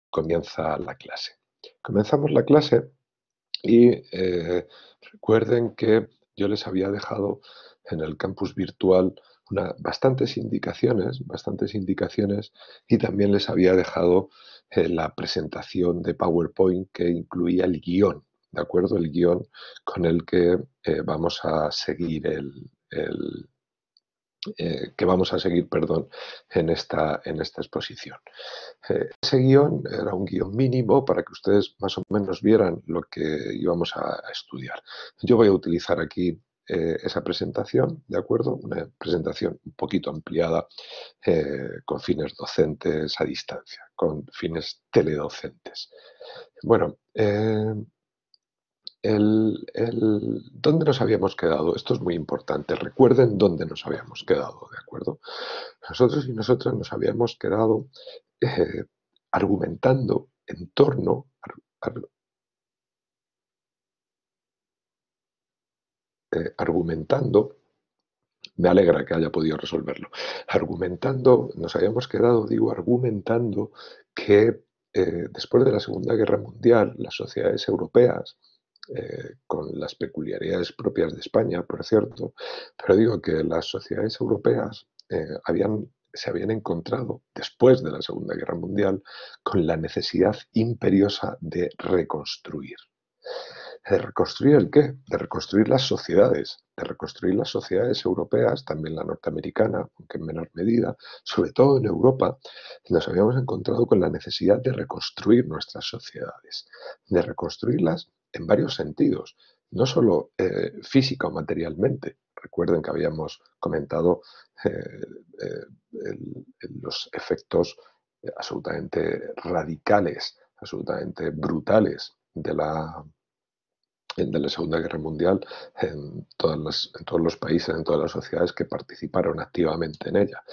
comienza la clase. Comenzamos la clase y recuerden que yo les había dejado en el campus virtual bastantes indicaciones y también les había dejado la presentación de PowerPoint que incluía el guión, ¿de acuerdo? El guión con el que vamos a seguir perdón, en esta exposición. Ese guión era un guión mínimo para que ustedes más o menos vieran lo que íbamos a estudiar. Yo voy a utilizar aquí esa presentación, ¿de acuerdo? Una presentación un poquito ampliada con fines docentes a distancia, con fines teledocentes. Bueno, ¿dónde nos habíamos quedado? Esto es muy importante. Recuerden dónde nos habíamos quedado, ¿de acuerdo? Nosotros y nosotras nos habíamos quedado eh, argumentando en torno, argumentando, me alegra que haya podido resolverlo, nos habíamos quedado, digo, argumentando que después de la Segunda Guerra Mundial, las sociedades europeas, con las peculiaridades propias de España, por cierto, pero digo que las sociedades europeas se habían encontrado, después de la Segunda Guerra Mundial, con la necesidad imperiosa de reconstruir. ¿De reconstruir el qué? De reconstruir las sociedades europeas, también la norteamericana, aunque en menor medida, sobre todo en Europa, nos habíamos encontrado con la necesidad de reconstruir nuestras sociedades, de reconstruirlas en varios sentidos, no solo física o materialmente. Recuerden que habíamos comentado eh, los efectos absolutamente radicales, absolutamente brutales de la Segunda Guerra Mundial en todos los países, en todas las sociedades que participaron activamente en ella.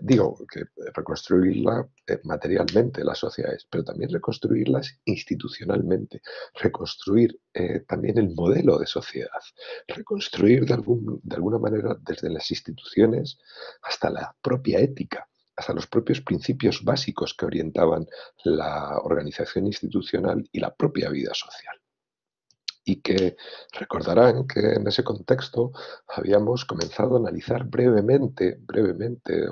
Digo que reconstruirla materialmente las sociedades, pero también reconstruirlas institucionalmente, reconstruir también el modelo de sociedad, reconstruir de alguna manera desde las instituciones hasta la propia ética, hasta los propios principios básicos que orientaban la organización institucional y la propia vida social. Y que recordarán que en ese contexto habíamos comenzado a analizar brevemente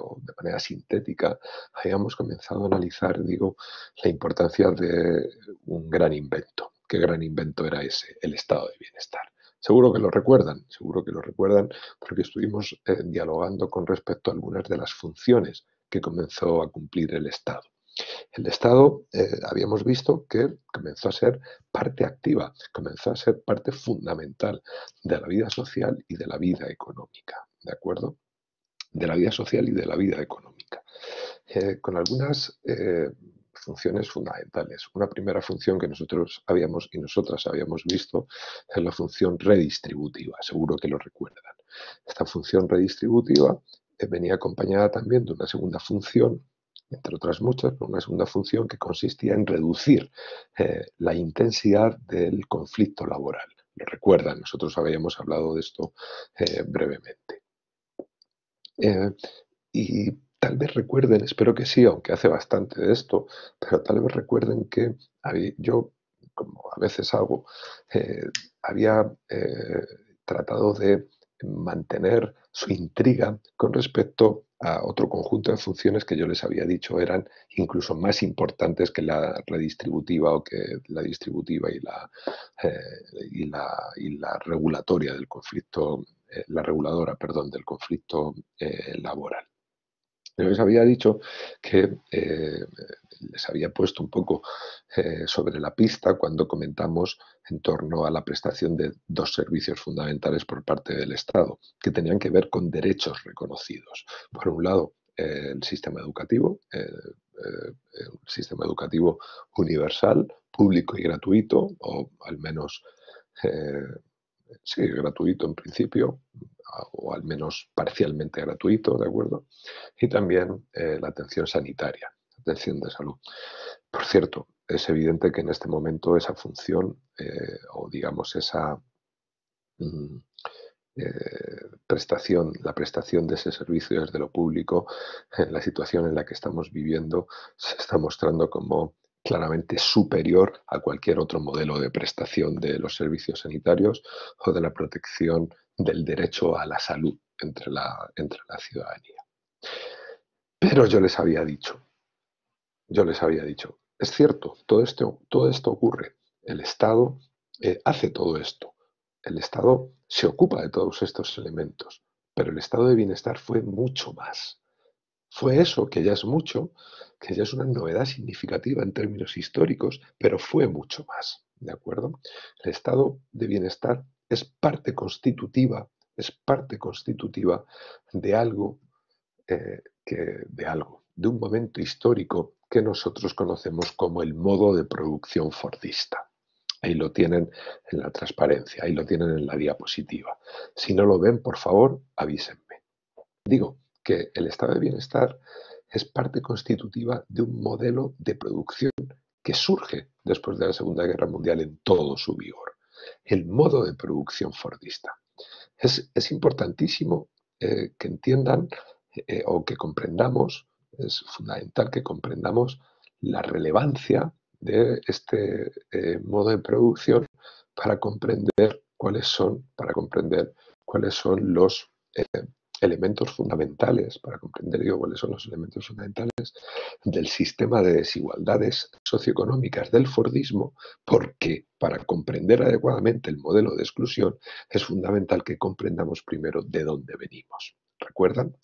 o de manera sintética, habíamos comenzado a analizar, digo, la importancia de un gran invento. ¿Qué gran invento era ese? El estado de bienestar. Seguro que lo recuerdan porque estuvimos dialogando con respecto a algunas de las funciones que comenzó a cumplir el Estado. El Estado, habíamos visto que comenzó a ser parte activa, comenzó a ser parte fundamental de la vida social y de la vida económica, ¿de acuerdo? De la vida social y de la vida económica, con algunas funciones fundamentales. Una primera función que nosotros habíamos y nosotras habíamos visto es la función redistributiva, seguro que lo recuerdan. Esta función redistributiva venía acompañada también de una segunda función, entre otras muchas, pero una segunda función que consistía en reducir la intensidad del conflicto laboral. Lo recuerdan, nosotros habíamos hablado de esto brevemente. Y tal vez recuerden, espero que sí, aunque hace bastante de esto, pero tal vez recuerden que yo, como a veces hago, eh, había tratado de mantener su intriga con respecto a otro conjunto de funciones que yo les había dicho eran incluso más importantes que la redistributiva o que la distributiva eh, y la regulatoria del conflicto, la reguladora, perdón, del conflicto laboral. Pero les había dicho que les había puesto un poco sobre la pista cuando comentamos en torno a la prestación de dos servicios fundamentales por parte del Estado, que tenían que ver con derechos reconocidos. Por un lado, el sistema educativo universal, público y gratuito, o al menos eh, sí, gratuito en principio, o al menos parcialmente gratuito, ¿de acuerdo? Y también la atención sanitaria, atención de salud. Por cierto, es evidente que en este momento esa función, o digamos esa mm, la prestación de ese servicio desde lo público, en la situación en la que estamos viviendo, se está mostrando como claramente superior a cualquier otro modelo de prestación de los servicios sanitarios o de la protección del derecho a la salud entre la ciudadanía. Pero yo les había dicho, es cierto, todo esto ocurre. El Estado hace todo esto. El Estado se ocupa de todos estos elementos, pero el estado de bienestar fue mucho más. Fue eso, que ya es mucho, que ya es una novedad significativa en términos históricos, pero fue mucho más, ¿de acuerdo? El estado de bienestar es parte constitutiva de algo, de un momento histórico que nosotros conocemos como el modo de producción fordista. Ahí lo tienen en la transparencia, ahí lo tienen en la diapositiva. Si no lo ven, por favor, avísenme. Digo que el estado de bienestar es parte constitutiva de un modelo de producción que surge después de la Segunda Guerra Mundial en todo su vigor. El modo de producción fordista. Es importantísimo que entiendan o que comprendamos, es fundamental que comprendamos la relevancia de este modo de producción para comprender cuáles son los elementos fundamentales, para comprender cuáles son los elementos fundamentales del sistema de desigualdades socioeconómicas del Fordismo, porque para comprender adecuadamente el modelo de exclusión es fundamental que comprendamos primero de dónde venimos. ¿Recuerdan?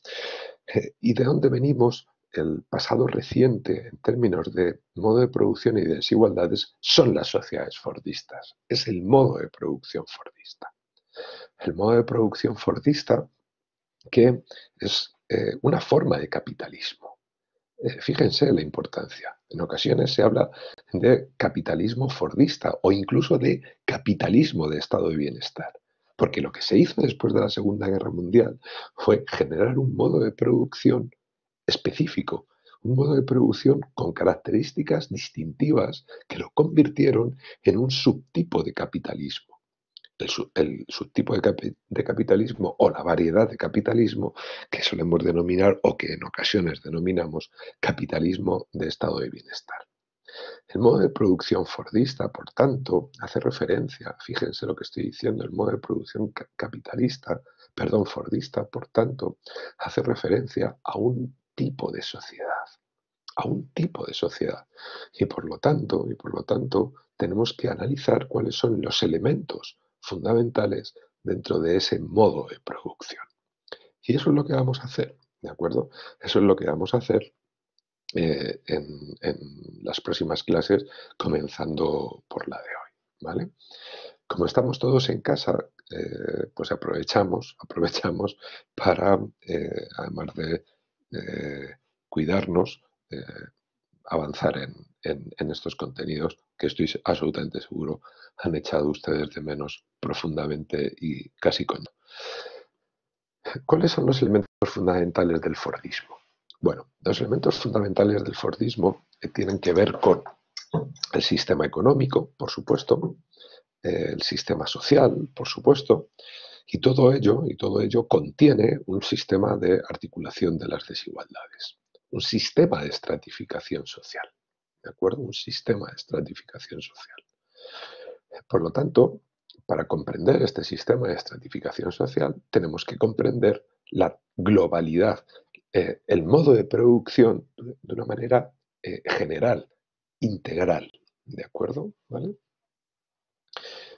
Y de dónde venimos, el pasado reciente en términos de modo de producción y de desigualdades son las sociedades fordistas. Es el modo de producción fordista. El modo de producción fordista que es una forma de capitalismo. Fíjense la importancia. En ocasiones se habla de capitalismo fordista o incluso de capitalismo de estado de bienestar. Porque lo que se hizo después de la Segunda Guerra Mundial fue generar un modo de producción específico, un modo de producción con características distintivas que lo convirtieron en un subtipo de capitalismo. El subtipo de capitalismo o la variedad de capitalismo que solemos denominar o que en ocasiones denominamos capitalismo de estado de bienestar. El modo de producción fordista, por tanto, hace referencia, fíjense lo que estoy diciendo, el modo de producción fordista, por tanto, hace referencia a un tipo de sociedad, y por lo tanto, tenemos que analizar cuáles son los elementos fundamentales dentro de ese modo de producción. Y eso es lo que vamos a hacer, ¿de acuerdo? Eso es lo que vamos a hacer en las próximas clases, comenzando por la de hoy, ¿vale? Como estamos todos en casa, pues aprovechamos para, además de cuidarnos, avanzar en estos contenidos que estoy absolutamente seguro han echado ustedes de menos profundamente y casi con. ¿Cuáles son los elementos fundamentales del Fordismo? Bueno, los elementos fundamentales del Fordismo tienen que ver con el sistema económico, por supuesto, el sistema social, por supuesto, y todo ello contiene un sistema de articulación de las desigualdades, un sistema de estratificación social, ¿de acuerdo? Un sistema de estratificación social. Por lo tanto, para comprender este sistema de estratificación social, tenemos que comprender la globalidad, el modo de producción de una manera general, integral, ¿de acuerdo? ¿Vale?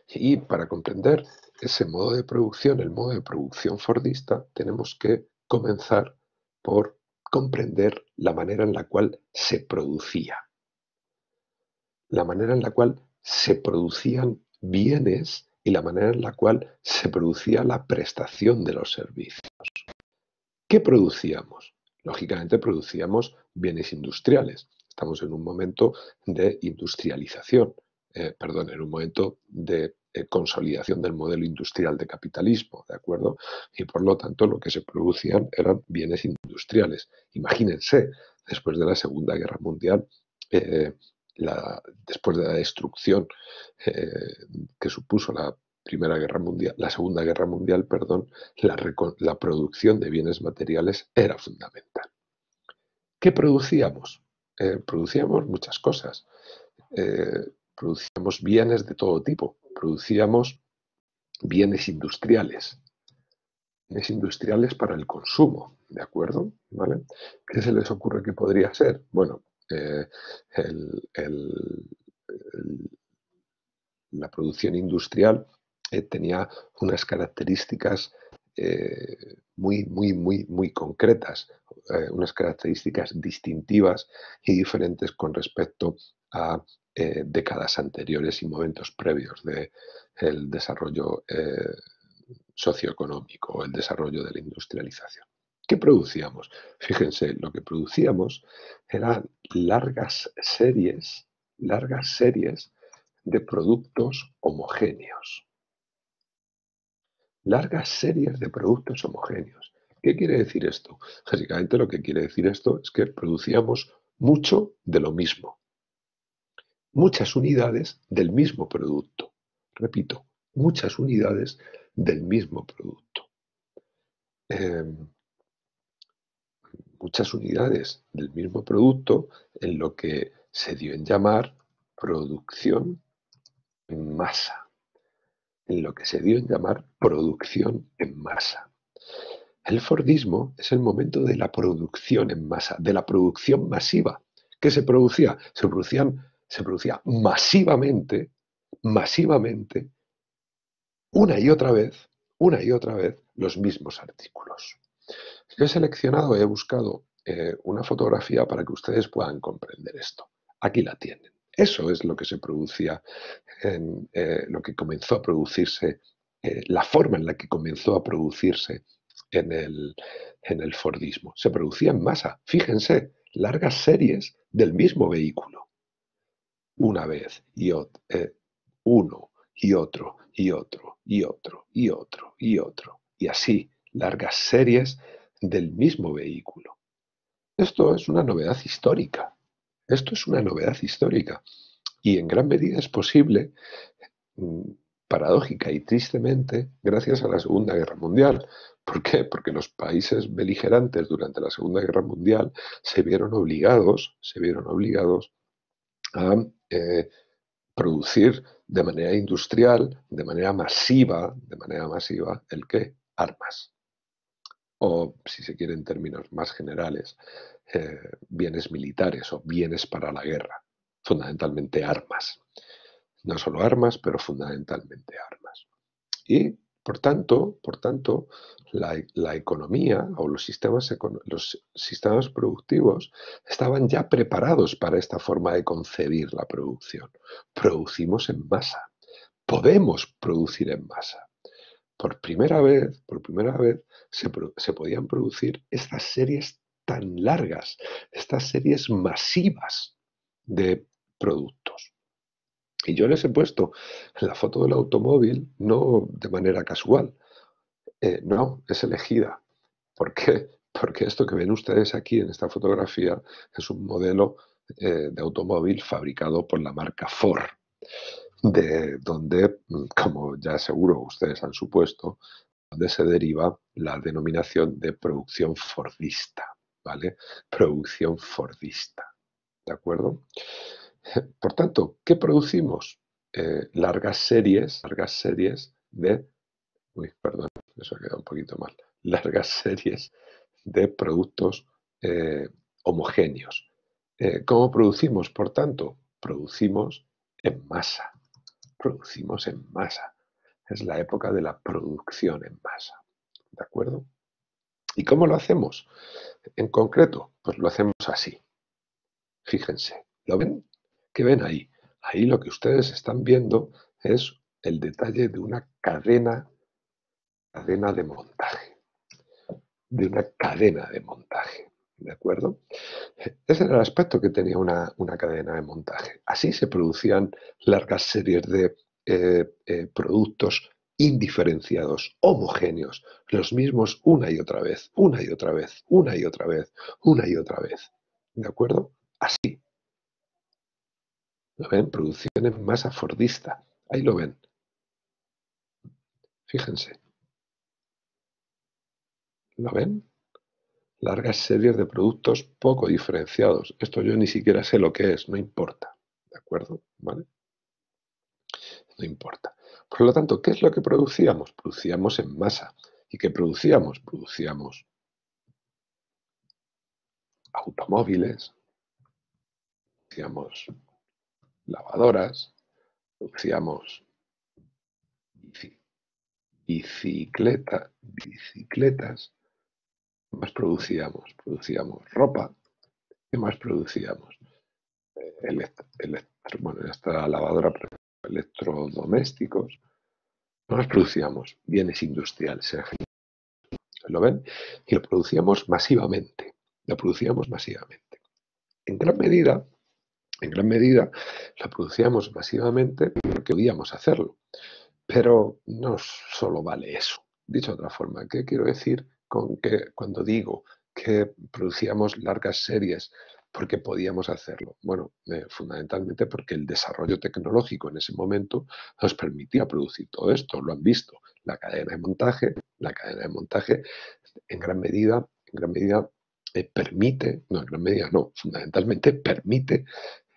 Y para comprender ese modo de producción, el modo de producción fordista, tenemos que comenzar por comprender la manera en la cual se producía, la manera en la cual se producían bienes y la manera en la cual se producía la prestación de los servicios. ¿Qué producíamos? Lógicamente producíamos bienes industriales. Estamos en un momento de industrialización, en un momento de consolidación del modelo industrial de capitalismo, ¿de acuerdo? Y por lo tanto lo que se producían eran bienes industriales. Imagínense, después de la Segunda Guerra Mundial, después de la destrucción que supuso la Segunda Guerra Mundial, perdón, la producción de bienes materiales era fundamental. ¿Qué producíamos? producíamos muchas cosas. Producíamos bienes de todo tipo, producíamos bienes industriales para el consumo, ¿de acuerdo? ¿Vale? ¿Qué se les ocurre que podría ser? Bueno, eh, el- el- el- la producción industrial tenía unas características muy concretas, unas características distintivas y diferentes con respecto a décadas anteriores y momentos previos del desarrollo socioeconómico, el desarrollo de la industrialización. ¿Qué producíamos? Fíjense, lo que producíamos eran largas series de productos homogéneos. Largas series de productos homogéneos. ¿Qué quiere decir esto? Básicamente lo que quiere decir esto es que producíamos mucho de lo mismo, muchas unidades del mismo producto. Repito, muchas unidades del mismo producto. Eh, Muchas unidades del mismo producto en lo que se dio en llamar producción en masa, en lo que se dio en llamar producción en masa. El Fordismo es el momento de la producción en masa, de la producción masiva. ¿Qué se producía? Se producía masivamente, una y otra vez, los mismos artículos. Yo he seleccionado, he buscado una fotografía para que ustedes puedan comprender esto. Aquí la tienen. Eso es lo que se producía, lo que comenzó a producirse, la forma en la que comenzó a producirse en el Fordismo. Se producía en masa. Fíjense, largas series del mismo vehículo. Una vez y uno y otro y otro y otro y otro y otro. Y así, largas series del mismo vehículo. Esto es una novedad histórica. Esto es una novedad histórica. Y en gran medida es posible, mm, paradójica y tristemente, gracias a la Segunda Guerra Mundial. ¿Por qué? Porque los países beligerantes durante la Segunda Guerra Mundial se vieron obligados a producir de manera industrial, de manera masiva, ¿el qué? Armas. O, si se quiere en términos más generales, bienes militares o bienes para la guerra, fundamentalmente armas. No solo armas, pero fundamentalmente armas. Y, por tanto, la economía o los sistemas productivos estaban ya preparados para esta forma de concebir la producción. Producimos en masa. Podemos producir en masa. Por primera vez se podían producir estas series tan largas, estas series masivas de productos. Y yo les he puesto la foto del automóvil no de manera casual, no, es elegida. ¿Por qué? Porque esto que ven ustedes aquí en esta fotografía es un modelo de automóvil fabricado por la marca Ford, de donde, como ya seguro ustedes han supuesto, donde se deriva la denominación de producción fordista, ¿vale? Producción fordista, ¿de acuerdo? Por tanto, ¿qué producimos? Largas series de, uy, perdón, eso ha quedado un poquito mal, largas series de productos homogéneos. ¿Cómo producimos? Por tanto, producimos en masa, producimos en masa. Es la época de la producción en masa, ¿de acuerdo? ¿Y cómo lo hacemos? En concreto, pues lo hacemos así. Fíjense, ¿lo ven? ¿Qué ven ahí? Ahí lo que ustedes están viendo es el detalle de una cadena de montaje, ¿de acuerdo? Ese era el aspecto que tenía una cadena de montaje. Así se producían largas series de productos indiferenciados, homogéneos, los mismos una y otra vez, una y otra vez, una y otra vez, una y otra vez. ¿De acuerdo? Así. ¿Lo ven? Producción en masa fordista. Ahí lo ven. Fíjense. ¿Lo ven? largas series de productos poco diferenciados. Esto yo ni siquiera sé lo que es, no importa. ¿De acuerdo? ¿Vale? No importa. Por lo tanto, ¿qué es lo que producíamos? Producíamos en masa. ¿Y qué producíamos? Producíamos automóviles, producíamos lavadoras, producíamos bicicletas, ¿qué más producíamos? Producíamos ropa, ¿qué más producíamos? Bueno, esta lavadora, electrodomésticos, no más producíamos bienes industriales, ¿lo ven? Y lo producíamos masivamente, lo producíamos masivamente. En gran medida, en gran medida, lo producíamos masivamente porque podíamos hacerlo. Pero no solo vale eso. Dicho de otra forma, ¿qué quiero decir con que cuando digo que producíamos largas series porque podíamos hacerlo? Bueno, fundamentalmente porque el desarrollo tecnológico en ese momento nos permitía producir todo esto. Lo han visto. La cadena de montaje en gran medida permite, no, en gran medida no, fundamentalmente permite,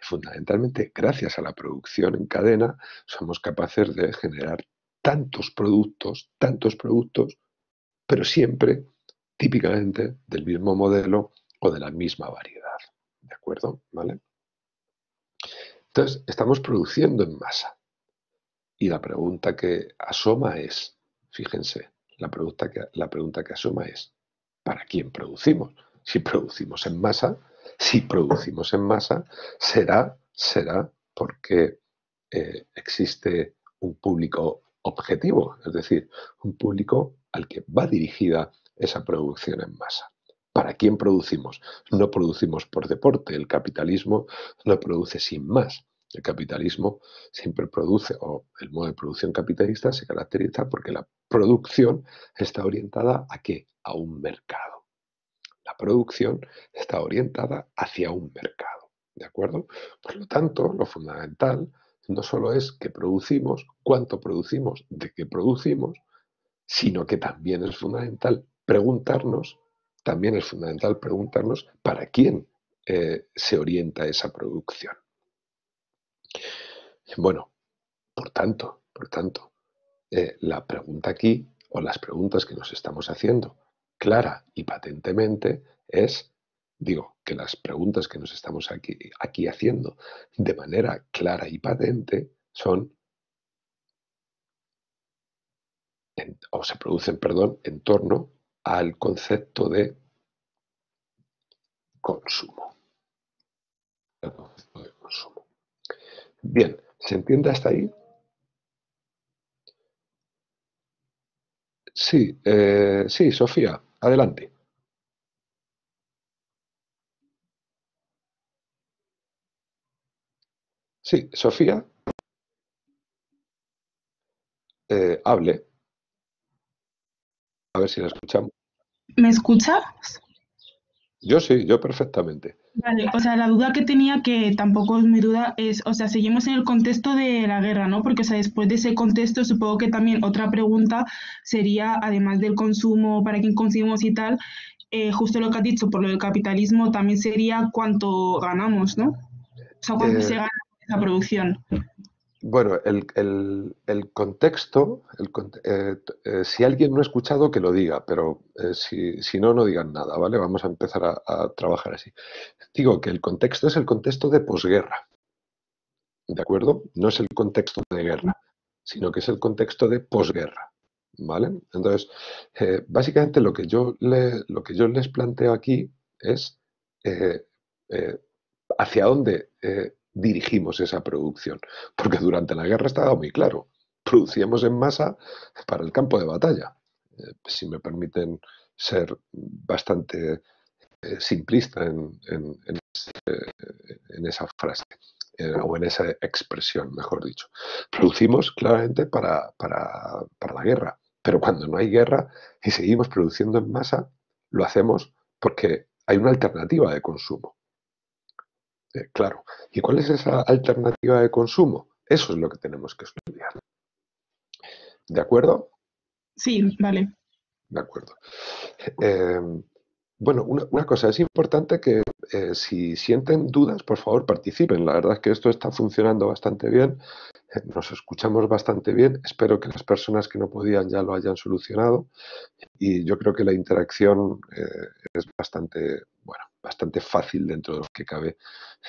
fundamentalmente gracias a la producción en cadena, somos capaces de generar tantos productos, pero siempre típicamente del mismo modelo o de la misma variedad. ¿De acuerdo? ¿Vale? Entonces, estamos produciendo en masa. Y la pregunta que asoma es, fíjense, la pregunta que asoma es, ¿para quién producimos? Si producimos en masa, si producimos en masa, será porque existe un público objetivo, es decir, un público al que va dirigida esa producción en masa. ¿Para quién producimos? No producimos por deporte, el capitalismo no produce sin más. El capitalismo siempre produce, o el modo de producción capitalista se caracteriza porque la producción está orientada ¿a qué? A un mercado. La producción está orientada hacia un mercado, ¿de acuerdo? Por lo tanto, lo fundamental no solo es qué producimos, cuánto producimos, de qué producimos, sino que también es fundamental preguntarnos para quién se orienta esa producción. Bueno, por tanto, la pregunta aquí, o las preguntas que nos estamos haciendo clara y patentemente es, digo, que las preguntas que nos estamos aquí haciendo de manera clara y patente son, o se producen, perdón, en torno al concepto de consumo. El concepto de consumo. Bien, ¿se entiende hasta ahí? Sí, sí, Sofía, adelante. Sí, Sofía, hable, a ver si la escuchamos. ¿Me escuchas? Yo sí, yo perfectamente. Vale, o sea, la duda que tenía, que tampoco es mi duda, es, o sea, seguimos en el contexto de la guerra, ¿no? Porque, o sea, después de ese contexto, supongo que también otra pregunta sería, además del consumo, para quién consumimos y tal, justo lo que has dicho, por lo del capitalismo, también sería cuánto ganamos, ¿no? O sea, cuánto se Eh, gana con esa producción. bueno, el contexto, si alguien no ha escuchado, que lo diga, pero si no, no digan nada, ¿vale? Vamos a empezar a trabajar así. Digo que el contexto es el contexto de posguerra, ¿de acuerdo? No es el contexto de guerra, sino que es el contexto de posguerra, ¿vale? Entonces, básicamente lo que yo les planteo aquí es eh, eh, hacia dónde dirigimos esa producción, porque durante la guerra estaba muy claro, producíamos en masa para el campo de batalla. Si me permiten ser bastante simplista en esa frase, o en esa expresión, mejor dicho. Producimos claramente para la guerra, pero cuando no hay guerra y seguimos produciendo en masa, lo hacemos porque hay una alternativa de consumo. Claro. ¿Y cuál es esa alternativa de consumo? Eso es lo que tenemos que estudiar. ¿De acuerdo? Sí, vale. De acuerdo. Eh, Bueno, una cosa, es importante que si sienten dudas, por favor participen. La verdad es que esto está funcionando bastante bien, nos escuchamos bastante bien. Espero que las personas que no podían ya lo hayan solucionado y yo creo que la interacción es bastante, bueno, bastante fácil dentro de lo que cabe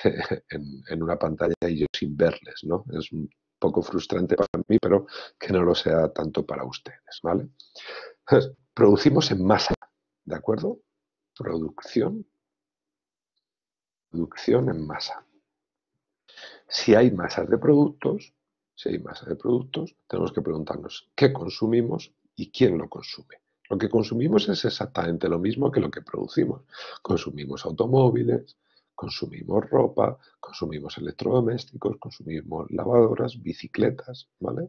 en una pantalla y yo sin verles, ¿no? Es un poco frustrante para mí, pero que no lo sea tanto para ustedes, ¿vale? Entonces, producimos en masa, ¿de acuerdo? Producción, producción en masa. Si hay masas de productos, si hay masas de productos, tenemos que preguntarnos qué consumimos y quién lo consume. Lo que consumimos es exactamente lo mismo que lo que producimos. Consumimos automóviles, consumimos ropa, consumimos electrodomésticos, consumimos lavadoras, bicicletas, ¿vale?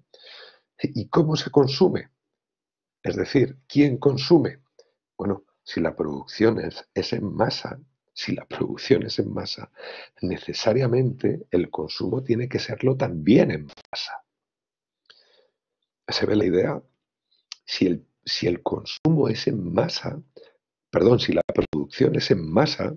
¿Y cómo se consume? Es decir, ¿quién consume? Bueno, si la producción es en masa, si la producción es en masa, necesariamente el consumo tiene que serlo también en masa. ¿Se ve la idea? Si el consumo es en masa, perdón, si la producción es en masa,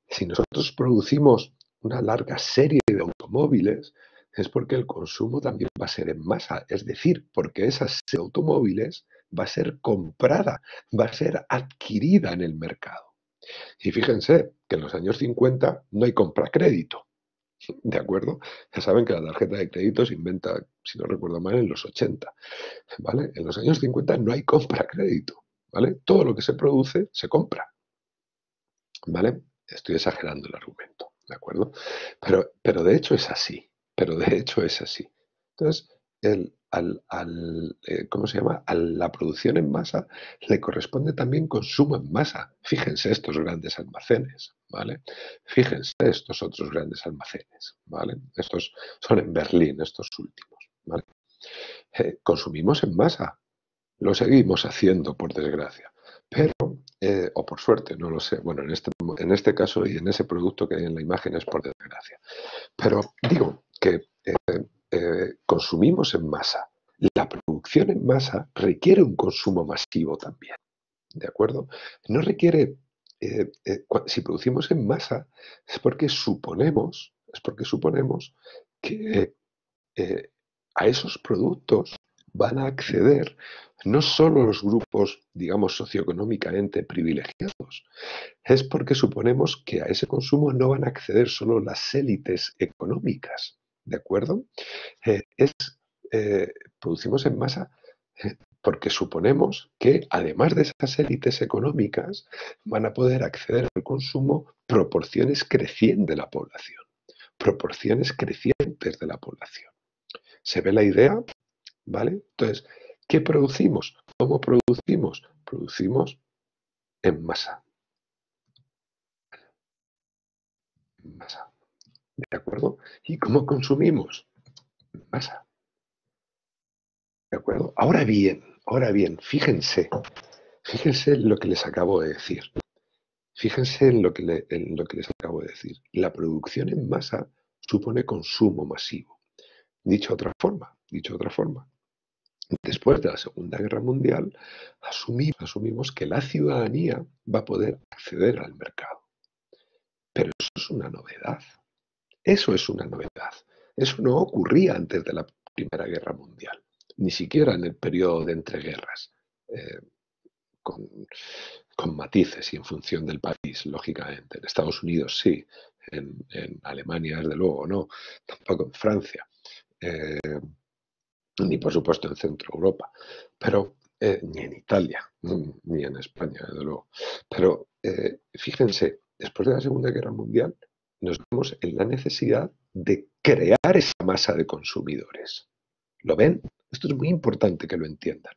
si nosotros producimos una larga serie de automóviles, es porque el consumo también va a ser en masa, es decir, porque esa serie de automóviles va a ser comprada, va a ser adquirida en el mercado. Y fíjense que en los años 50 no hay compra-crédito, ¿de acuerdo? Ya saben que la tarjeta de crédito se inventa, si no recuerdo mal, en los 80, ¿vale? En los años 50 no hay compra-crédito, ¿vale? Todo lo que se produce se compra, ¿vale? Estoy exagerando el argumento, ¿de acuerdo? Pero de hecho es así, pero de hecho es así. Entonces, ¿cómo se llama? A la producción en masa le corresponde también consumo en masa. Fíjense estos grandes almacenes, ¿vale? Fíjense estos otros grandes almacenes, ¿vale? Estos son en Berlín, estos últimos, ¿vale? Consumimos en masa, lo seguimos haciendo, por desgracia. Pero, o por suerte, no lo sé. Bueno, en este caso y en ese producto que hay en la imagen es por desgracia. Pero digo que consumimos en masa. La producción en masa requiere un consumo masivo también, ¿de acuerdo? No requiere, si producimos en masa es porque suponemos que eh, a esos productos van a acceder no solo los grupos, digamos, socioeconómicamente privilegiados, es porque suponemos que a ese consumo no van a acceder solo las élites económicas, ¿de acuerdo? Es, producimos en masa porque suponemos que además de esas élites económicas van a poder acceder al consumo proporciones crecientes de la población, proporciones crecientes de la población. ¿Se ve la idea? ¿Vale? Entonces, ¿qué producimos? ¿Cómo producimos? Producimos en masa. En masa. ¿De acuerdo? ¿Y cómo consumimos? En masa. ¿De acuerdo? Ahora bien, fíjense en lo que les acabo de decir. Fíjense en lo que les acabo de decir. La producción en masa supone consumo masivo. Dicho de otra forma, después de la Segunda Guerra Mundial, asumimos que la ciudadanía va a poder acceder al mercado. Pero eso es una novedad. Eso es una novedad. Eso no ocurría antes de la Primera Guerra Mundial, ni siquiera en el periodo de entreguerras, eh, con, con matices y en función del país, lógicamente. En Estados Unidos sí, en Alemania desde luego no, tampoco en Francia. Eh, ni por supuesto en Centro Europa, pero ni en Italia, ni en España, desde luego. Pero fíjense, después de la Segunda Guerra Mundial nos vemos en la necesidad de crear esa masa de consumidores. ¿Lo ven? Esto es muy importante que lo entiendan.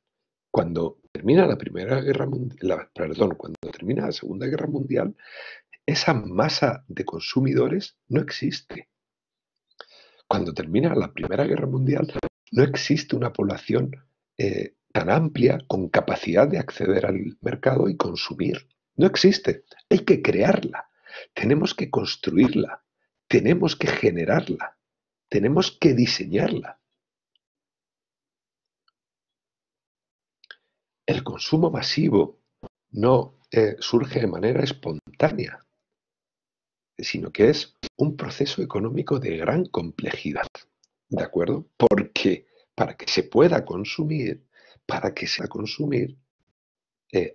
Cuando termina la Primera Guerra Mundial, perdón, cuando termina la Segunda Guerra Mundial, esa masa de consumidores no existe. Cuando termina la Primera Guerra Mundial, no existe una población tan amplia con capacidad de acceder al mercado y consumir. No existe. Hay que crearla. Tenemos que construirla. Tenemos que generarla. Tenemos que diseñarla. El consumo masivo no surge de manera espontánea, sino que es un proceso económico de gran complejidad, ¿de acuerdo? Porque para que se pueda consumir,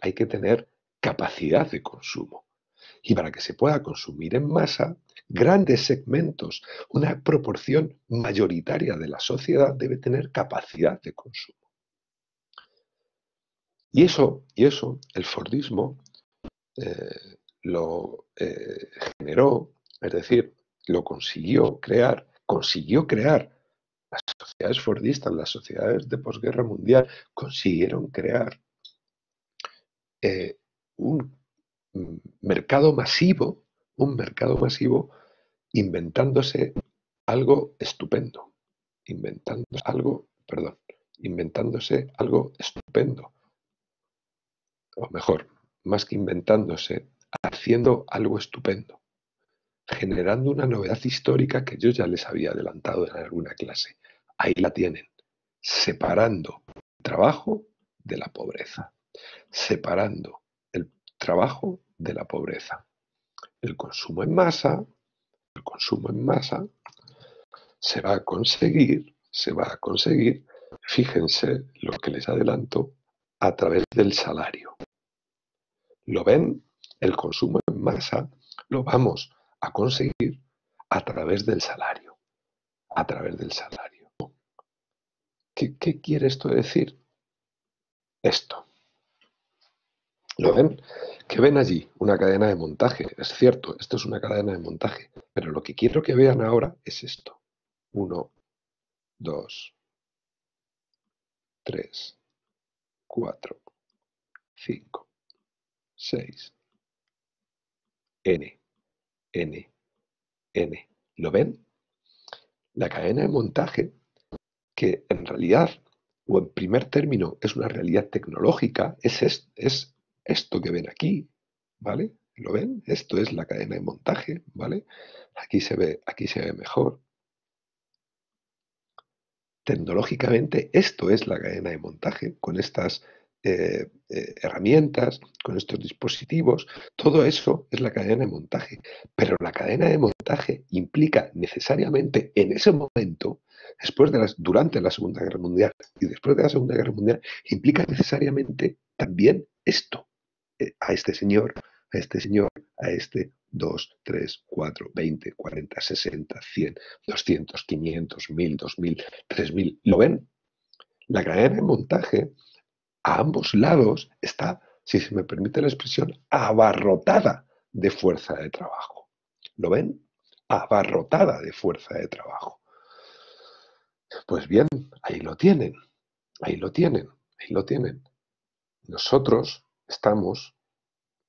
hay que tener capacidad de consumo. Y para que se pueda consumir en masa, grandes segmentos, una proporción mayoritaria de la sociedad debe tener capacidad de consumo. Y eso el Fordismo lo generó, es decir, lo consiguió crear las sociedades fordistas, las sociedades de posguerra mundial, consiguieron crear un mercado masivo, inventándose algo estupendo, inventándose algo estupendo, o mejor, más que inventándose, haciendo algo estupendo, generando una novedad histórica que yo ya les había adelantado en alguna clase. Ahí la tienen, separando el trabajo de la pobreza, separando el trabajo de la pobreza. El consumo en masa se va a conseguir, fíjense lo que les adelanto, a través del salario. ¿Lo ven? El consumo en masa lo vamos a conseguir a través del salario. A través del salario. ¿Qué quiere esto decir? Esto. ¿Lo ven? ¿Qué ven allí? Una cadena de montaje. Es cierto, esto es una cadena de montaje. Pero lo que quiero que vean ahora es esto. 1, 2, 3, 4, 5, 6, N, N, N. ¿Lo ven? La cadena de montaje, que en realidad, o en primer término, es una realidad tecnológica, es esto que ven aquí, ¿vale? ¿Lo ven? Esto es la cadena de montaje, ¿vale? Aquí se ve mejor. Tecnológicamente, esto es la cadena de montaje, con estas herramientas, con estos dispositivos, todo eso es la cadena de montaje. Pero la cadena de montaje implica necesariamente en ese momento, durante la Segunda Guerra Mundial y después de la Segunda Guerra Mundial, implica necesariamente también esto. A este señor, a este 2, 3, 4, 20, 40, 60, 100, 200, 500, 1000, 2000, 3000. ¿Lo ven? La cadena de montaje a ambos lados está, si se me permite la expresión, abarrotada de fuerza de trabajo. ¿Lo ven? Abarrotada de fuerza de trabajo. Pues bien, ahí lo tienen, ahí lo tienen, ahí lo tienen. Nosotros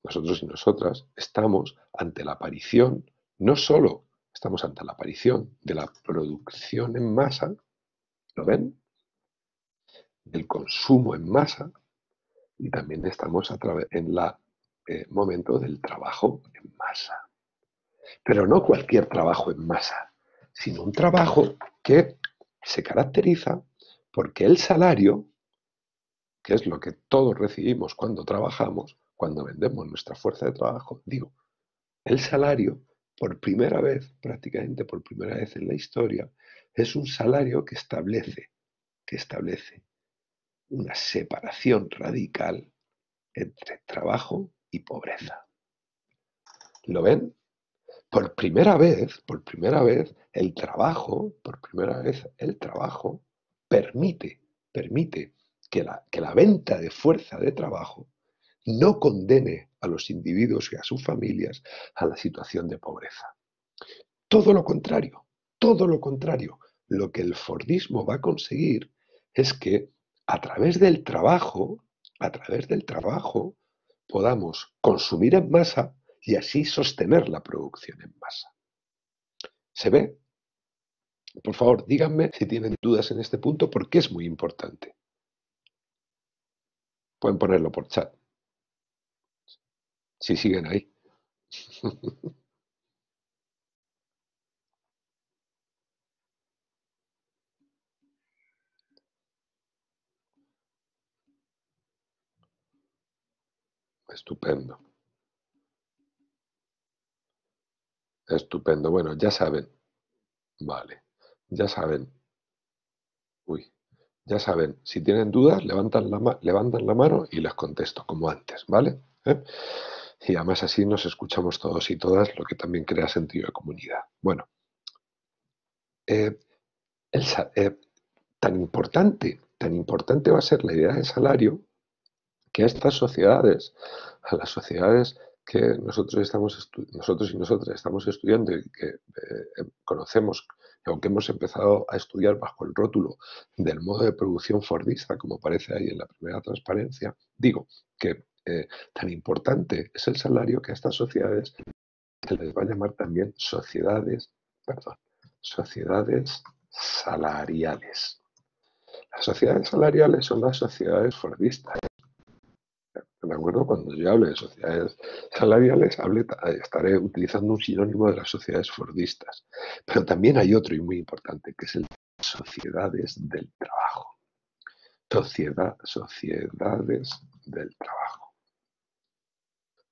y nosotras estamos ante la aparición, no solo estamos ante la aparición de la producción en masa, ¿lo ven? Del consumo en masa, y también estamos en el momento del trabajo en masa. Pero no cualquier trabajo en masa, sino un trabajo que se caracteriza porque el salario, que es lo que todos recibimos cuando trabajamos, cuando vendemos nuestra fuerza de trabajo, digo, el salario, por primera vez, prácticamente por primera vez en la historia, es un salario que establece una separación radical entre trabajo y pobreza. ¿Lo ven? Por primera vez, el trabajo permite que la venta de fuerza de trabajo no condene a los individuos y a sus familias a la situación de pobreza. Todo lo contrario, todo lo contrario. Lo que el Fordismo va a conseguir es que a través del trabajo, podamos consumir en masa y así sostener la producción en masa. ¿Se ve? Por favor, díganme si tienen dudas en este punto porque es muy importante. Pueden ponerlo por chat. Si siguen ahí. Estupendo. Estupendo. Bueno, ya saben. Vale. Ya saben. Uy. Ya saben. Si tienen dudas, levantan la mano y les contesto, como antes, ¿vale? ¿Eh? Y además así nos escuchamos todos y todas, lo que también crea sentido de comunidad. Bueno, eh, el sa- eh, tan importante va a ser la idea de salario que a estas sociedades, a las sociedades que nosotros y nosotras estamos estudiando y que conocemos, y aunque hemos empezado a estudiar bajo el rótulo del modo de producción fordista, como aparece ahí en la primera transparencia, digo que tan importante es el salario que a estas sociedades se les va a llamar también sociedades salariales. Las sociedades salariales son las sociedades fordistas. ¿De acuerdo? Cuando yo hable de sociedades salariales, estaré utilizando un sinónimo de las sociedades fordistas. Pero también hay otro y muy importante, que es el de sociedades del trabajo. Sociedades del trabajo.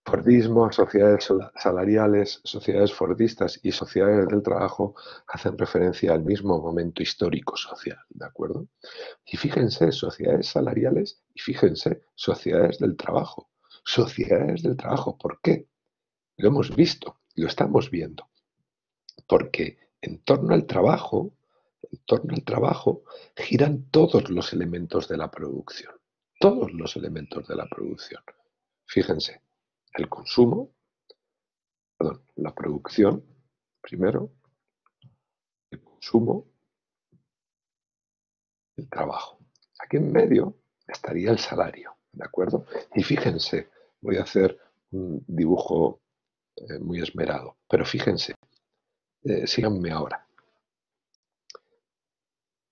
Fordismo, sociedades salariales, sociedades fordistas y sociedades del trabajo hacen referencia al mismo momento histórico social, ¿de acuerdo? Y fíjense, sociedades salariales y fíjense, sociedades del trabajo. Sociedades del trabajo, ¿por qué? Lo hemos visto, lo estamos viendo. Porque en torno al trabajo, giran todos los elementos de la producción. Todos los elementos de la producción. Fíjense, el consumo, perdón, la producción, primero, el consumo, el trabajo. Aquí en medio estaría el salario, ¿de acuerdo? Y fíjense, voy a hacer un dibujo muy esmerado, pero fíjense, síganme ahora.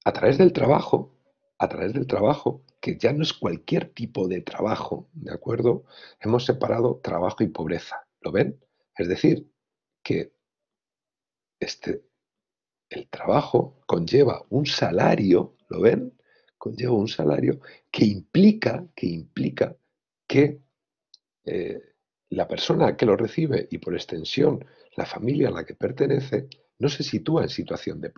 A través del trabajo, que ya no es cualquier tipo de trabajo, ¿de acuerdo? Hemos separado trabajo y pobreza, ¿lo ven? Es decir, que este, el trabajo conlleva un salario, ¿lo ven? Conlleva un salario que implica que la persona que lo recibe y por extensión la familia a la que pertenece no se sitúa en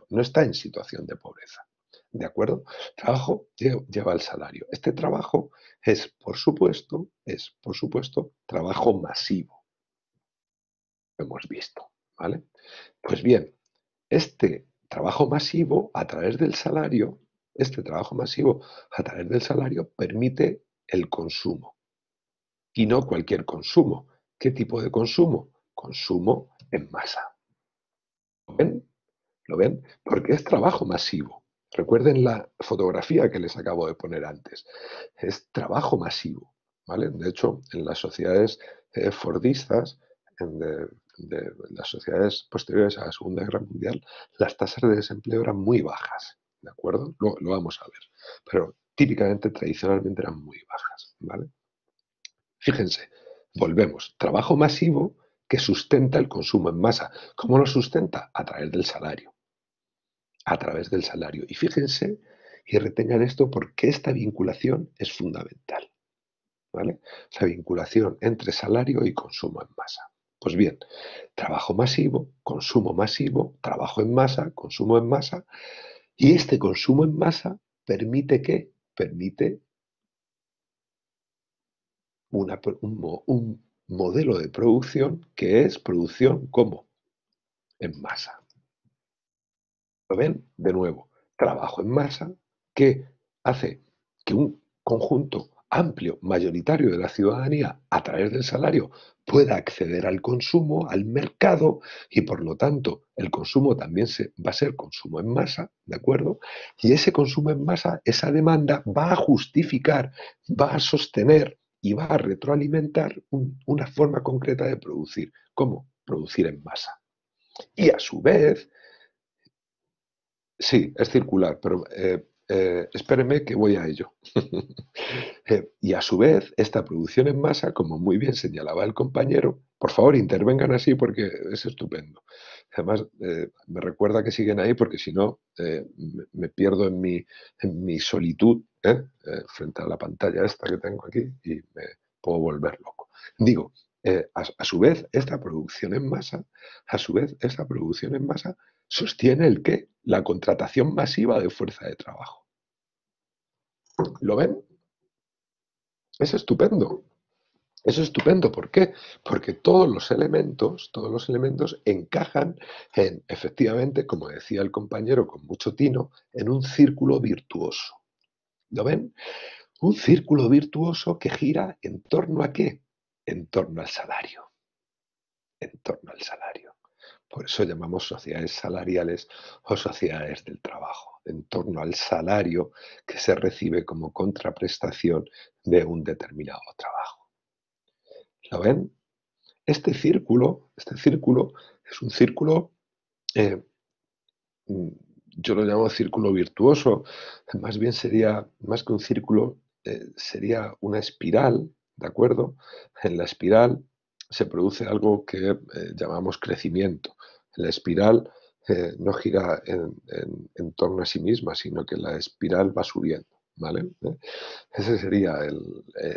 no está en situación de pobreza. ¿De acuerdo? Trabajo lleva el salario. Este trabajo es, por supuesto, trabajo masivo. Lo hemos visto, ¿vale? Pues bien, este trabajo masivo a través del salario, permite el consumo. Y no cualquier consumo. ¿Qué tipo de consumo? Consumo en masa. ¿Lo ven? ¿Lo ven? Porque es trabajo masivo. Recuerden la fotografía que les acabo de poner antes. Es trabajo masivo, ¿vale? De hecho, en las sociedades fordistas, de las sociedades posteriores a la Segunda Guerra Mundial, las tasas de desempleo eran muy bajas, ¿de acuerdo? Lo vamos a ver. Pero típicamente, tradicionalmente eran muy bajas, ¿vale? Fíjense, volvemos. Trabajo masivo que sustenta el consumo en masa. ¿Cómo lo sustenta? A través del salario. A través del salario. Y fíjense y retengan esto porque esta vinculación es fundamental. ¿Vale? La vinculación entre salario y consumo en masa. Pues bien, trabajo masivo, trabajo en masa, consumo en masa. Y este consumo en masa permite ¿qué? Permite un modelo de producción que es producción como en masa. ¿Lo ven? De nuevo, trabajo en masa que hace que un conjunto amplio, mayoritario de la ciudadanía, a través del salario, pueda acceder al consumo, al mercado, y por lo tanto el consumo también va a ser consumo en masa, ¿de acuerdo? Y ese consumo en masa, esa demanda va a justificar, va a sostener y va a retroalimentar una forma concreta de producir. ¿Cómo? Producir en masa. Y a su vez, sí, es circular, pero espéreme que voy a ello. Y a su vez, esta producción en masa, como muy bien señalaba el compañero, por favor intervengan así porque es estupendo. Además, me recuerda que siguen ahí porque si no, me pierdo en mi solitud frente a la pantalla esta que tengo aquí y me puedo volver loco. Digo, a su vez, esta producción en masa, sostiene el qué? La contratación masiva de fuerza de trabajo. ¿Lo ven? Es estupendo. Es estupendo. ¿Por qué? Porque todos los elementos encajan en, efectivamente, como decía el compañero con mucho tino, en un círculo virtuoso. ¿Lo ven? Un círculo virtuoso que gira en torno a ¿qué? En torno al salario. En torno al salario. Por eso llamamos sociedades salariales o sociedades del trabajo, en torno al salario que se recibe como contraprestación de un determinado trabajo. ¿Lo ven? Este círculo es un círculo, eh, yo lo llamo círculo virtuoso, más bien sería, más que un círculo, sería una espiral, ¿de acuerdo? En la espiral se produce algo que llamamos crecimiento. La espiral no gira en torno a sí misma, sino que la espiral va subiendo, ¿vale? Esa sería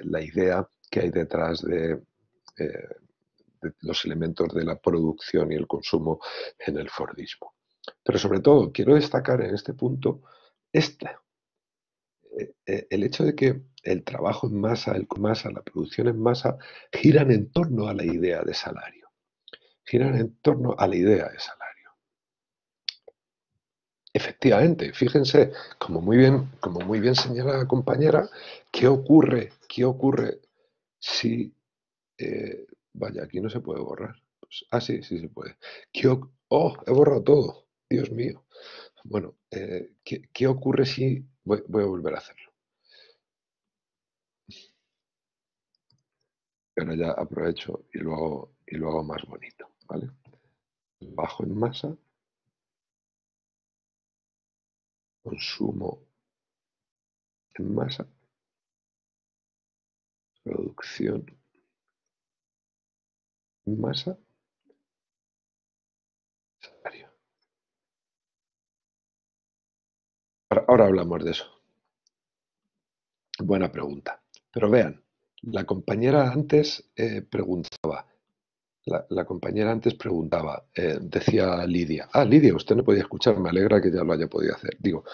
la idea que hay detrás de los elementos de la producción y el consumo en el Fordismo. Pero sobre todo, quiero destacar en este punto el hecho de que el trabajo en masa, la producción en masa, giran en torno a la idea de salario. Giran en torno a la idea de salario. Efectivamente, fíjense, como muy bien señala la compañera, ¿qué ocurre si vaya, aquí no se puede borrar? Pues, sí, sí se puede. Oh, he borrado todo. Dios mío. Bueno, ¿qué ocurre si... Voy a volver a hacerlo. Ahora ya aprovecho y lo hago más bonito, ¿vale? Bajo en masa, consumo en masa, producción en masa, salario. Ahora hablamos de eso. Buena pregunta. Pero vean, la compañera antes preguntaba, decía Lidia. Lidia, usted no podía escuchar, me alegra que ya lo haya podido hacer. Digo,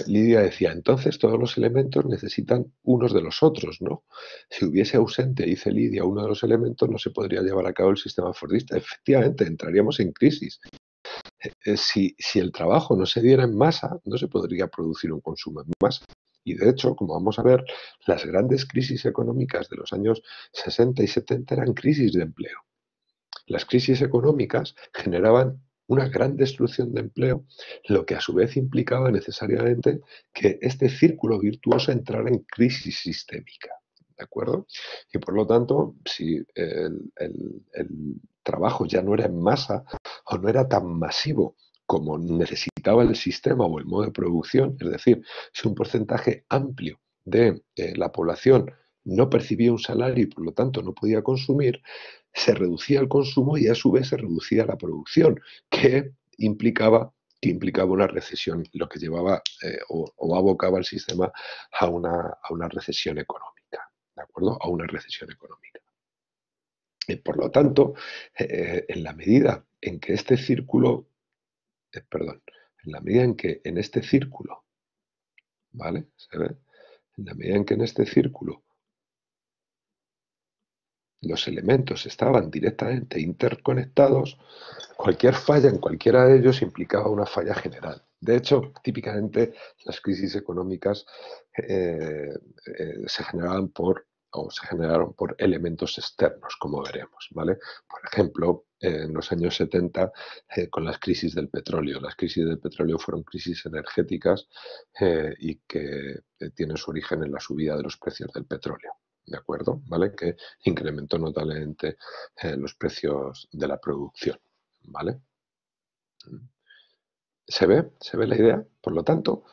Lidia decía, entonces todos los elementos necesitan unos de los otros, ¿no? Si hubiese ausente, dice Lidia, uno de los elementos, no se podría llevar a cabo el sistema fordista. Efectivamente, entraríamos en crisis. Si el trabajo no se diera en masa, no se podría producir un consumo en masa. Y de hecho, como vamos a ver, las grandes crisis económicas de los años 60 y 70 eran crisis de empleo. Las crisis económicas generaban una gran destrucción de empleo, lo que a su vez implicaba necesariamente que este círculo virtuoso entrara en crisis sistémica. ¿De acuerdo? Y por lo tanto, si el trabajo ya no era en masa o no era tan masivo como necesitaba el sistema o el modo de producción, es decir, si un porcentaje amplio de la población no percibía un salario y por lo tanto no podía consumir, se reducía el consumo y a su vez se reducía la producción, que implicaba una recesión, lo que llevaba o abocaba al sistema a una recesión económica, ¿de acuerdo? A una recesión económica. Por lo tanto, en la medida en que este círculo, en la medida en que en este círculo, ¿vale? ¿Se ve? En la medida en que en este círculo los elementos estaban directamente interconectados, cualquier falla en cualquiera de ellos implicaba una falla general. De hecho, típicamente las crisis económicas se generaron por elementos externos, como veremos, ¿vale? Por ejemplo, en los años 70, con las crisis del petróleo. Las crisis del petróleo fueron crisis energéticas y que tienen su origen en la subida de los precios del petróleo. ¿De acuerdo? ¿Vale? Que incrementó notablemente los precios de la producción. ¿Vale? ¿Se ve? ¿Se ve la idea? Por lo tanto,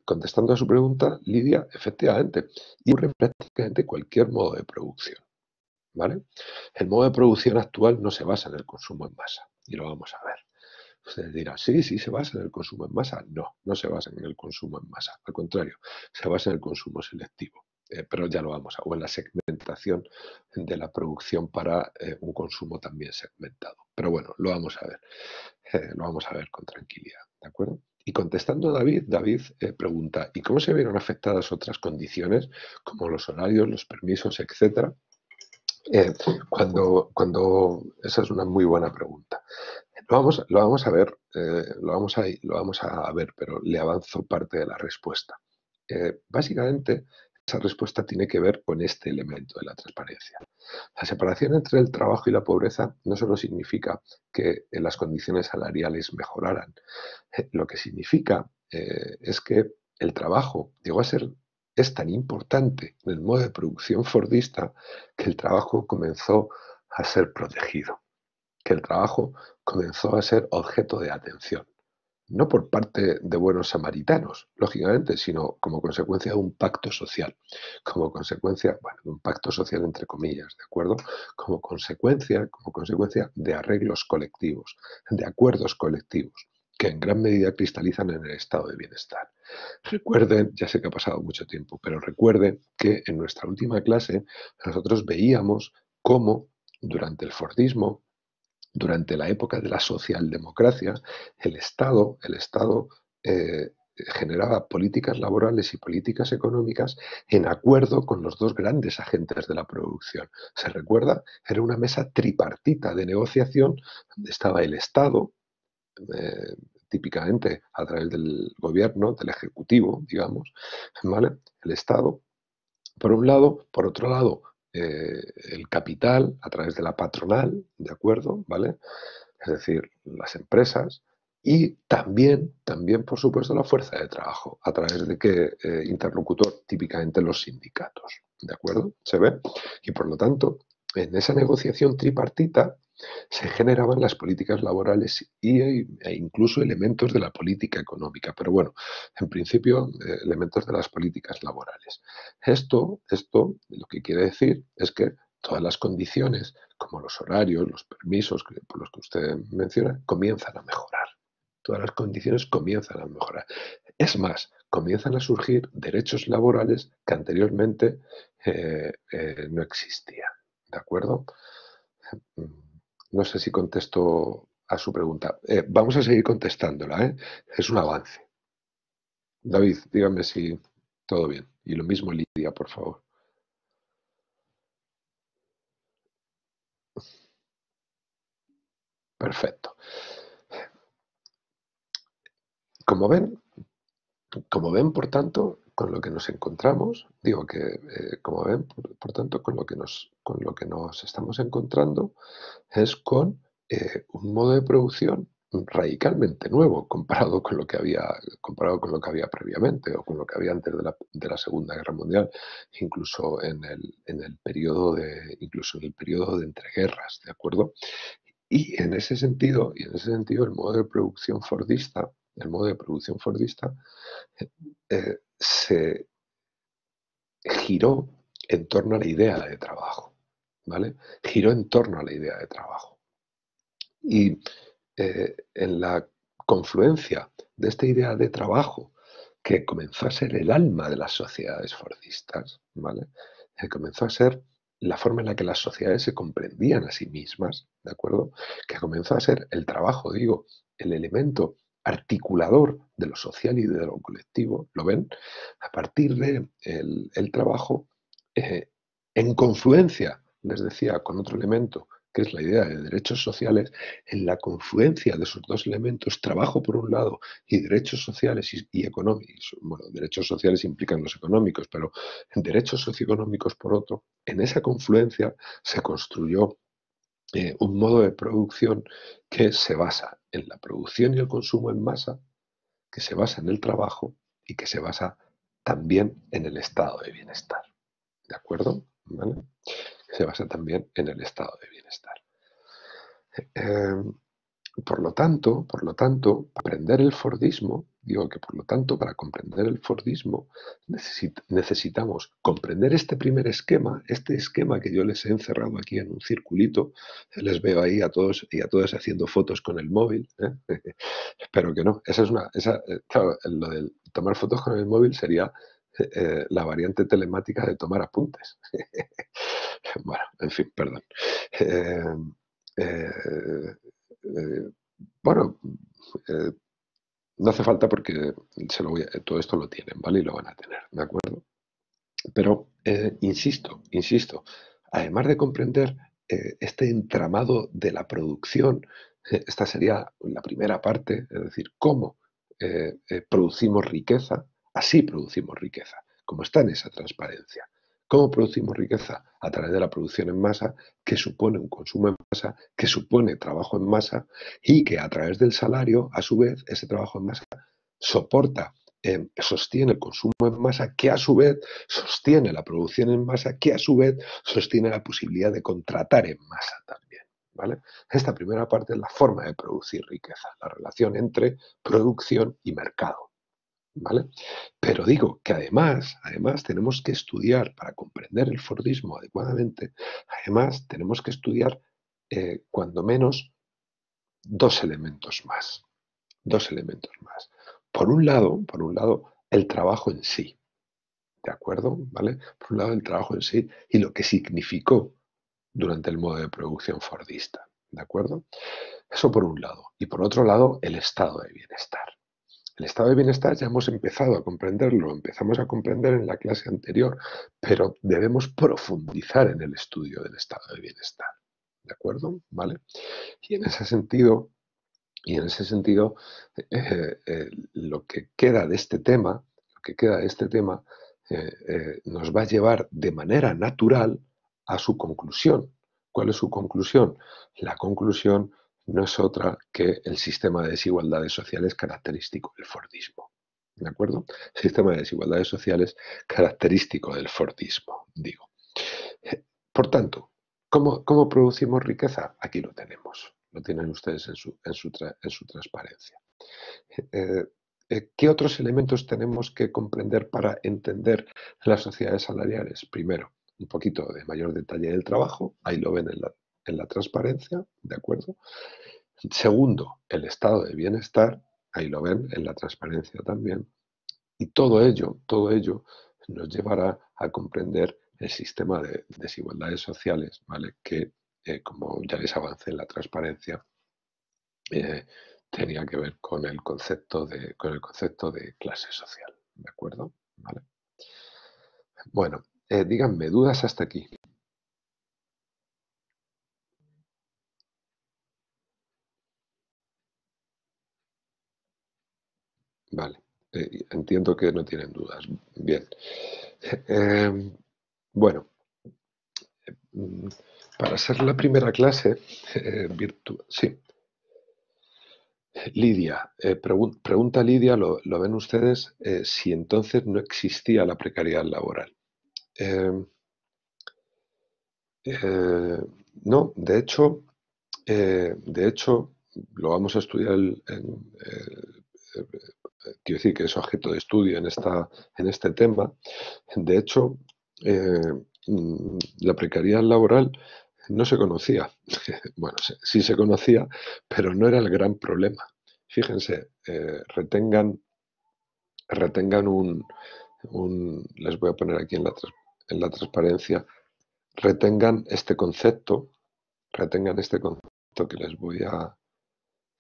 contestando a su pregunta, Lidia, efectivamente, ocurre en prácticamente cualquier modo de producción. ¿Vale? El modo de producción actual no se basa en el consumo en masa, y lo vamos a ver. Ustedes dirán, sí, se basa en el consumo en masa. No, no se basa en el consumo en masa. Al contrario, se basa en el consumo selectivo. pero ya lo vamos a, o en la segmentación de la producción para un consumo también segmentado. Pero bueno, lo vamos a ver, lo vamos a ver con tranquilidad, ¿de acuerdo? Y contestando a David, David pregunta, ¿y cómo se vieron afectadas otras condiciones como los horarios, los permisos, etcétera? Esa es una muy buena pregunta. Lo vamos a ver, lo vamos a ver, pero le avanzo parte de la respuesta. Básicamente, esa respuesta tiene que ver con este elemento de la transparencia. La separación entre el trabajo y la pobreza no solo significa que las condiciones salariales mejoraran, lo que significa es que el trabajo llegó a ser, es tan importante en el modo de producción fordista que el trabajo comenzó a ser protegido, que el trabajo comenzó a ser objeto de atención. No por parte de buenos samaritanos, lógicamente, sino como consecuencia de un pacto social, como consecuencia, bueno, de un pacto social entre comillas, ¿de acuerdo? Como consecuencia de arreglos colectivos, de acuerdos colectivos, que en gran medida cristalizan en el estado de bienestar. Recuerden, ya sé que ha pasado mucho tiempo, pero recuerden que en nuestra última clase nosotros veíamos cómo durante el Fordismo, durante la época de la socialdemocracia, el Estado generaba políticas laborales y políticas económicas en acuerdo con los dos grandes agentes de la producción. ¿Se recuerda? Era una mesa tripartita de negociación donde estaba el Estado, eh, típicamente a través del gobierno, del ejecutivo, digamos, ¿vale? El Estado, por un lado, por otro lado, el capital a través de la patronal, ¿de acuerdo? ¿Vale? Es decir, las empresas, y también, por supuesto, la fuerza de trabajo, a través de qué interlocutor, típicamente los sindicatos, ¿de acuerdo? ¿Se ve? Y por lo tanto, en esa negociación tripartita se generaban las políticas laborales e incluso elementos de la política económica, pero bueno, en principio, elementos de las políticas laborales. Esto lo que quiere decir es que todas las condiciones, como los horarios, los permisos por los que usted menciona, comienzan a mejorar. Todas las condiciones comienzan a mejorar. Es más, comienzan a surgir derechos laborales que anteriormente no existían. ¿De acuerdo? No sé si contesto a su pregunta. Vamos a seguir contestándola, ¿eh? Es un avance. David, dígame si todo bien. Y lo mismo Lidia, por favor. Perfecto. Como ven, por tanto, con lo que nos encontramos, digo que, como ven, por tanto, con lo que nos estamos encontrando es con un modo de producción radicalmente nuevo comparado con lo que había previamente o con lo que había antes de la Segunda Guerra Mundial, incluso en el incluso en el periodo de entreguerras, ¿de acuerdo? Y en ese sentido, el modo de producción fordista se giró en torno a la idea de trabajo, ¿vale? Giró en torno a la idea de trabajo. Y en la confluencia de esta idea de trabajo, que comenzó a ser el alma de las sociedades fordistas, ¿vale? Comenzó a ser la forma en la que las sociedades se comprendían a sí mismas, ¿de acuerdo? Que comenzó a ser el trabajo, digo, el elemento articulador de lo social y de lo colectivo, ¿lo ven? A partir de el trabajo, eh, en confluencia, les decía, con otro elemento, que es la idea de derechos sociales, en la confluencia de esos dos elementos, trabajo por un lado y derechos sociales y económicos, bueno, derechos sociales implican los económicos, pero en derechos socioeconómicos por otro, en esa confluencia se construyó un modo de producción que se basa en la producción y el consumo en masa, que se basa en el trabajo y que se basa también en el estado de bienestar. ¿De acuerdo? ¿Vale? Se basa también en el estado de bienestar. Por lo tanto, aprender el Fordismo, digo que por lo tanto, para comprender el Fordismo, necesitamos comprender este primer esquema, este esquema que yo les he encerrado aquí en un circulito. Les veo ahí a todos y a todas haciendo fotos con el móvil. Espero que no. Claro, lo de tomar fotos con el móvil sería la variante telemática de tomar apuntes. Bueno, en fin, perdón. Eh, eh, eh, bueno, eh, no hace falta porque todo esto lo tienen, ¿vale? Y lo van a tener, ¿de acuerdo? Pero, insisto, además de comprender este entramado de la producción, esta sería la primera parte, es decir, cómo producimos riqueza, así producimos riqueza, como está en esa transparencia. ¿Cómo producimos riqueza? A través de la producción en masa, que supone un consumo en masa, que supone trabajo en masa y que a través del salario, a su vez, ese trabajo en masa soporta, sostiene el consumo en masa, que a su vez sostiene la producción en masa, que a su vez sostiene la posibilidad de contratar en masa también. ¿Vale? Esta primera parte es la forma de producir riqueza, la relación entre producción y mercado. ¿Vale? Pero digo que además tenemos que estudiar, para comprender el Fordismo adecuadamente, además tenemos que estudiar cuando menos dos elementos más. Dos elementos más. Por un lado, el trabajo en sí, ¿de acuerdo? ¿Vale? Por un lado, el trabajo en sí y lo que significó durante el modo de producción fordista, ¿de acuerdo? Eso por un lado. Y por otro lado, el estado de bienestar. El estado de bienestar ya hemos empezado a comprenderlo, empezamos a comprender en la clase anterior, pero debemos profundizar en el estudio del estado de bienestar, ¿de acuerdo? ¿Vale? Y en ese sentido, lo que queda de este tema, nos va a llevar de manera natural a su conclusión. ¿Cuál es su conclusión? La conclusión no es otra que el sistema de desigualdades sociales característico del Fordismo. ¿De acuerdo? Sistema de desigualdades sociales característico del Fordismo, digo. Por tanto, ¿cómo producimos riqueza? Aquí lo tenemos. Lo tienen ustedes en su transparencia. Eh, ¿Qué otros elementos tenemos que comprender para entender las sociedades salariales? Primero, un poquito de mayor detalle del trabajo, ahí lo ven en la transparencia, ¿de acuerdo? Segundo, el estado de bienestar, ahí lo ven en la transparencia también. Y todo ello nos llevará a comprender el sistema de desigualdades sociales, ¿vale? Que, como ya les avancé en la transparencia, eh, tenía que ver con el concepto de clase social, ¿de acuerdo? ¿Vale? Bueno, díganme, ¿dudas hasta aquí? Vale, entiendo que no tienen dudas. Bien. Eh, bueno, mm, para ser la primera clase virtual, sí. Lidia, pregunta Lidia, lo ven ustedes, si entonces no existía la precariedad laboral. Eh, eh, no, de hecho, lo vamos a estudiar quiero decir que es objeto de estudio en este tema. De hecho, eh, la precariedad laboral no se conocía. Bueno, sí se conocía, pero no era el gran problema. Fíjense, retengan les voy a poner aquí en la transparencia, retengan este concepto que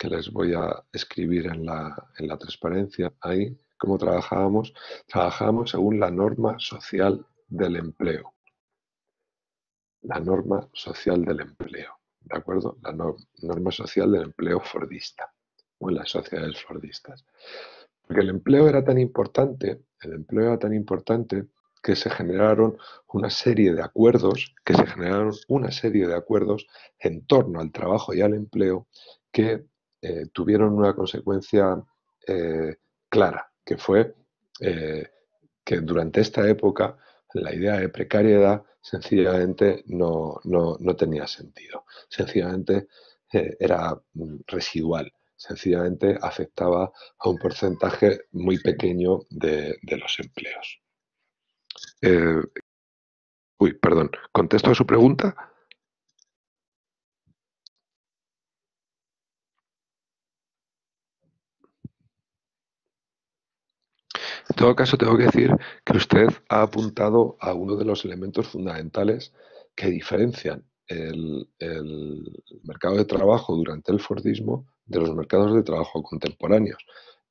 les voy a escribir en la transparencia. Ahí, ¿cómo trabajábamos? Trabajábamos según la norma social del empleo. La norma social del empleo, ¿de acuerdo? La norma social del empleo fordista, o en las sociedades fordistas. Porque el empleo era tan importante que se generaron una serie de acuerdos, en torno al trabajo y al empleo que tuvieron una consecuencia eh, clara, que fue que durante esta época la idea de precariedad sencillamente no tenía sentido. Sencillamente era residual. Sencillamente afectaba a un porcentaje muy pequeño de los empleos. Eh, Perdón, ¿contesto a su pregunta? todo caso, tengo que decir que usted ha apuntado a uno de los elementos fundamentales que diferencian el mercado de trabajo durante el Fordismo de los mercados de trabajo contemporáneos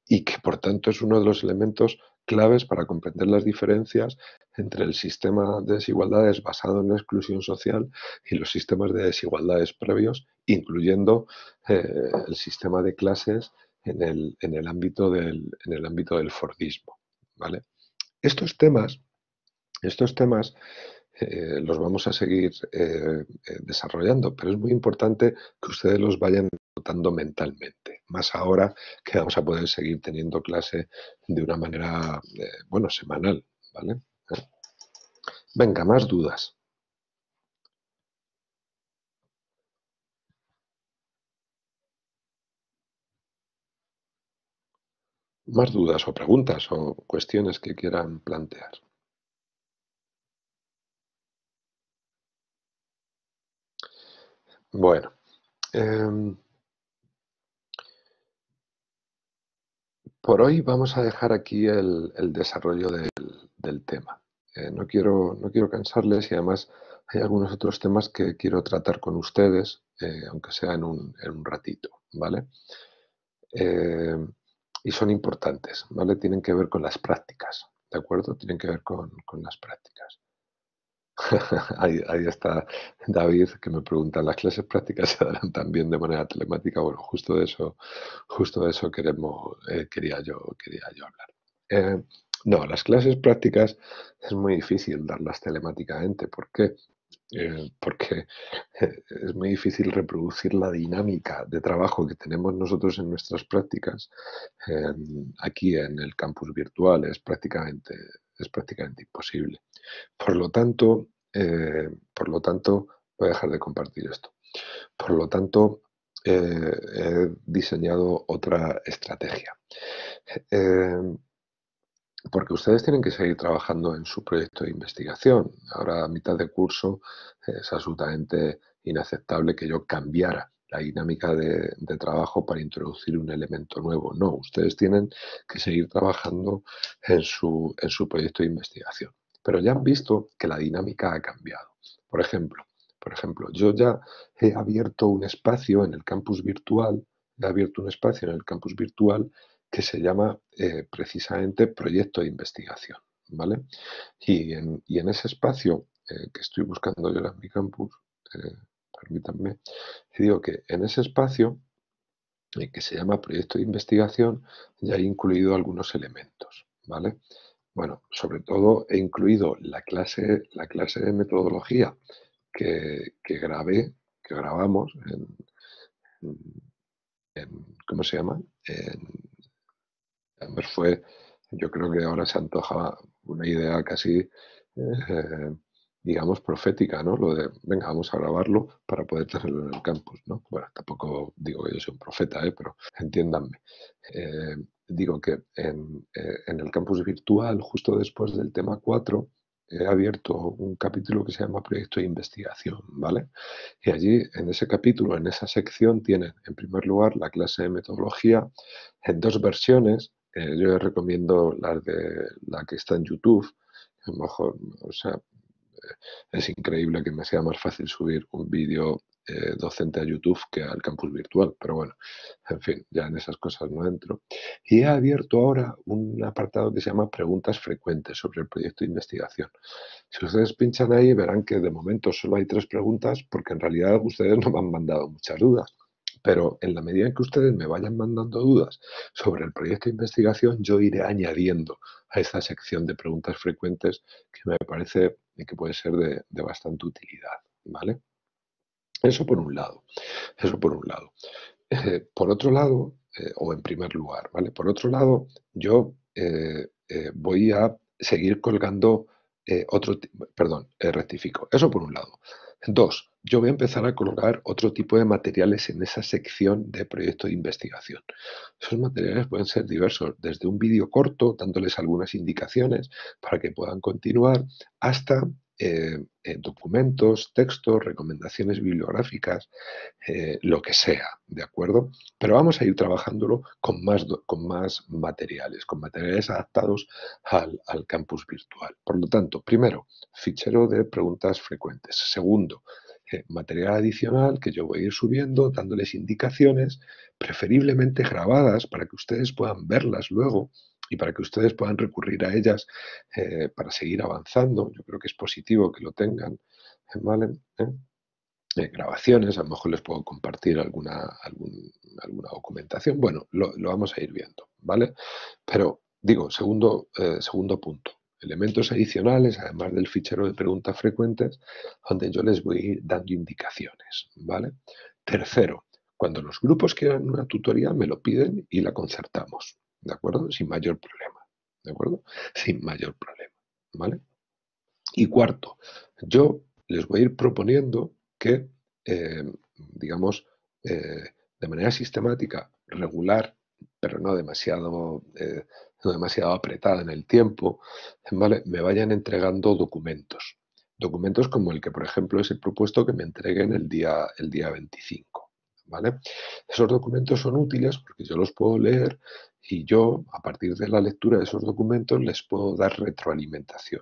y que, por tanto, es uno de los elementos claves para comprender las diferencias entre el sistema de desigualdades basado en la exclusión social y los sistemas de desigualdades previos, incluyendo el sistema de clases en el ámbito del Fordismo. ¿Vale? Estos temas, estos temas los vamos a seguir desarrollando, pero es muy importante que ustedes los vayan notando mentalmente, más ahora que vamos a poder seguir teniendo clase de una manera, bueno, semanal, ¿vale? Venga, más dudas. Más dudas o preguntas o cuestiones que quieran plantear. Bueno, por hoy vamos a dejar aquí el desarrollo del tema. No quiero cansarles y además hay algunos otros temas que quiero tratar con ustedes, aunque sea en un ratito, ¿vale? Eh, y son importantes, ¿vale? Tienen que ver con las prácticas, ¿de acuerdo? Tienen que ver con las prácticas. Ahí está David que me pregunta, ¿las clases prácticas se darán también de manera telemática? Bueno, justo de eso quería yo hablar. Eh, no, las clases prácticas es muy difícil darlas telemáticamente. ¿Por qué? Porque es muy difícil reproducir la dinámica de trabajo que tenemos nosotros en nuestras prácticas aquí en el campus virtual. Es prácticamente imposible. Por lo tanto, voy a dejar de compartir esto. Por lo tanto, he diseñado otra estrategia. Eh, Porque ustedes tienen que seguir trabajando en su proyecto de investigación. Ahora, a mitad de curso, es absolutamente inaceptable que yo cambiara la dinámica de trabajo para introducir un elemento nuevo. No, ustedes tienen que seguir trabajando en su proyecto de investigación. Pero ya han visto que la dinámica ha cambiado. Por ejemplo, por ejemplo, yo ya he abierto un espacio en el campus virtual, he abierto un espacio en el campus virtual que se llama precisamente proyecto de investigación, ¿vale? Y en ese espacio que estoy buscando yo en mi campus, eh, permítanme, y digo que en ese espacio que se llama proyecto de investigación ya he incluido algunos elementos, ¿vale? Bueno, sobre todo he incluido la clase de metodología que grabamos ¿cómo se llama? Además yo creo que ahora se antoja una idea casi, digamos, profética, ¿no? Lo de, venga, vamos a grabarlo para poder tenerlo en el campus, ¿no? Bueno, tampoco digo que yo soy un profeta, pero entiéndanme. Digo que en el campus virtual, justo después del tema 4, he abierto un capítulo que se llama Proyecto de Investigación, ¿vale? Y allí, en ese capítulo, en esa sección, tienen, en primer lugar, la clase de metodología en dos versiones. Yo les recomiendo la que está en YouTube. A lo mejor, o sea, es increíble que me sea más fácil subir un vídeo docente a YouTube que al campus virtual, pero bueno, en fin, ya en esas cosas no entro. Y he abierto ahora un apartado que se llama Preguntas frecuentes sobre el proyecto de investigación. Si ustedes pinchan ahí, verán que de momento solo hay 3 preguntas, porque en realidad ustedes no me han mandado muchas dudas. Pero en la medida en que ustedes me vayan mandando dudas sobre el proyecto de investigación, yo iré añadiendo a esta sección de preguntas frecuentes que me parece que puede ser de bastante utilidad, ¿vale? Eso por un lado, eso por un lado. Por otro lado, o en primer lugar, ¿vale? Por otro lado, yo voy a seguir colgando perdón, rectifico. Eso por un lado. Dos, yo voy a empezar a colgar otro tipo de materiales en esa sección de proyecto de investigación. Esos materiales pueden ser diversos, desde un vídeo corto, dándoles algunas indicaciones para que puedan continuar, hasta documentos, textos, recomendaciones bibliográficas, lo que sea, ¿de acuerdo? Pero vamos a ir trabajándolo con más materiales, con materiales adaptados al campus virtual. Por lo tanto, primero, fichero de preguntas frecuentes. Segundo, material adicional que yo voy a ir subiendo, dándoles indicaciones, preferiblemente grabadas para que ustedes puedan verlas luego y para que ustedes puedan recurrir a ellas para seguir avanzando. Yo creo que es positivo que lo tengan, ¿vale? Grabaciones, a lo mejor les puedo compartir alguna documentación. Bueno, lo vamos a ir viendo, ¿vale? Pero digo, segundo punto, elementos adicionales, además del fichero de preguntas frecuentes, donde yo les voy a ir dando indicaciones, ¿vale? Tercero, cuando los grupos quieran una tutoría, me lo piden y la concertamos, ¿de acuerdo? Sin mayor problema, ¿de acuerdo? Sin mayor problema, ¿vale? Y cuarto, yo les voy a ir proponiendo que, digamos, de manera sistemática, regular, pero no demasiado apretada en el tiempo, ¿vale? Me vayan entregando documentos. Documentos como el que, por ejemplo, les he propuesto que me entreguen el día 25. ¿Vale? Esos documentos son útiles porque yo los puedo leer y yo, a partir de la lectura de esos documentos, les puedo dar retroalimentación,